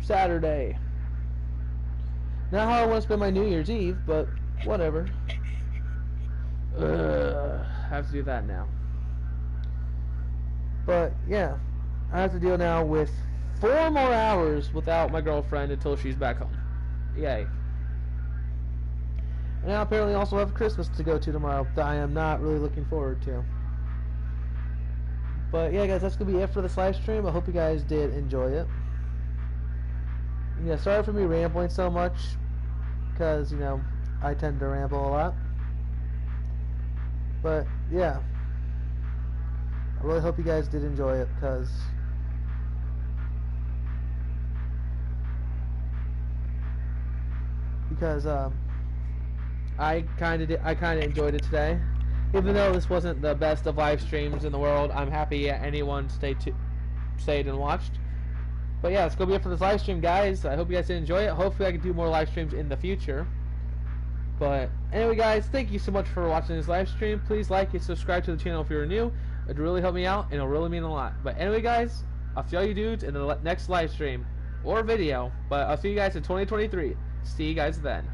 Saturday. Not how I want to spend my New Year's Eve, but whatever. I have to do that now. But yeah, I have to deal now with 4 more hours without my girlfriend until she's back home. Yay. And I apparently also have Christmas to go to tomorrow that I am not really looking forward to. But yeah, guys, that's going to be it for this live stream. I hope you guys did enjoy it. Yeah, sorry for me rambling so much, because, you know, I tend to ramble a lot. But yeah, I really hope you guys did enjoy it, because I kind of enjoyed it today. Even though this wasn't the best of live streams in the world, I'm happy anyone stayed and watched. But yeah, it's gonna be it for this live stream, guys. I hope you guys did enjoy it. Hopefully I can do more live streams in the future. But anyway, guys, thank you so much for watching this live stream. Please like and subscribe to the channel if you're new. It'd really help me out, and it'll really mean a lot. But anyway, guys, I'll see all you dudes in the next live stream or video. But I'll see you guys in 2023. See you guys then.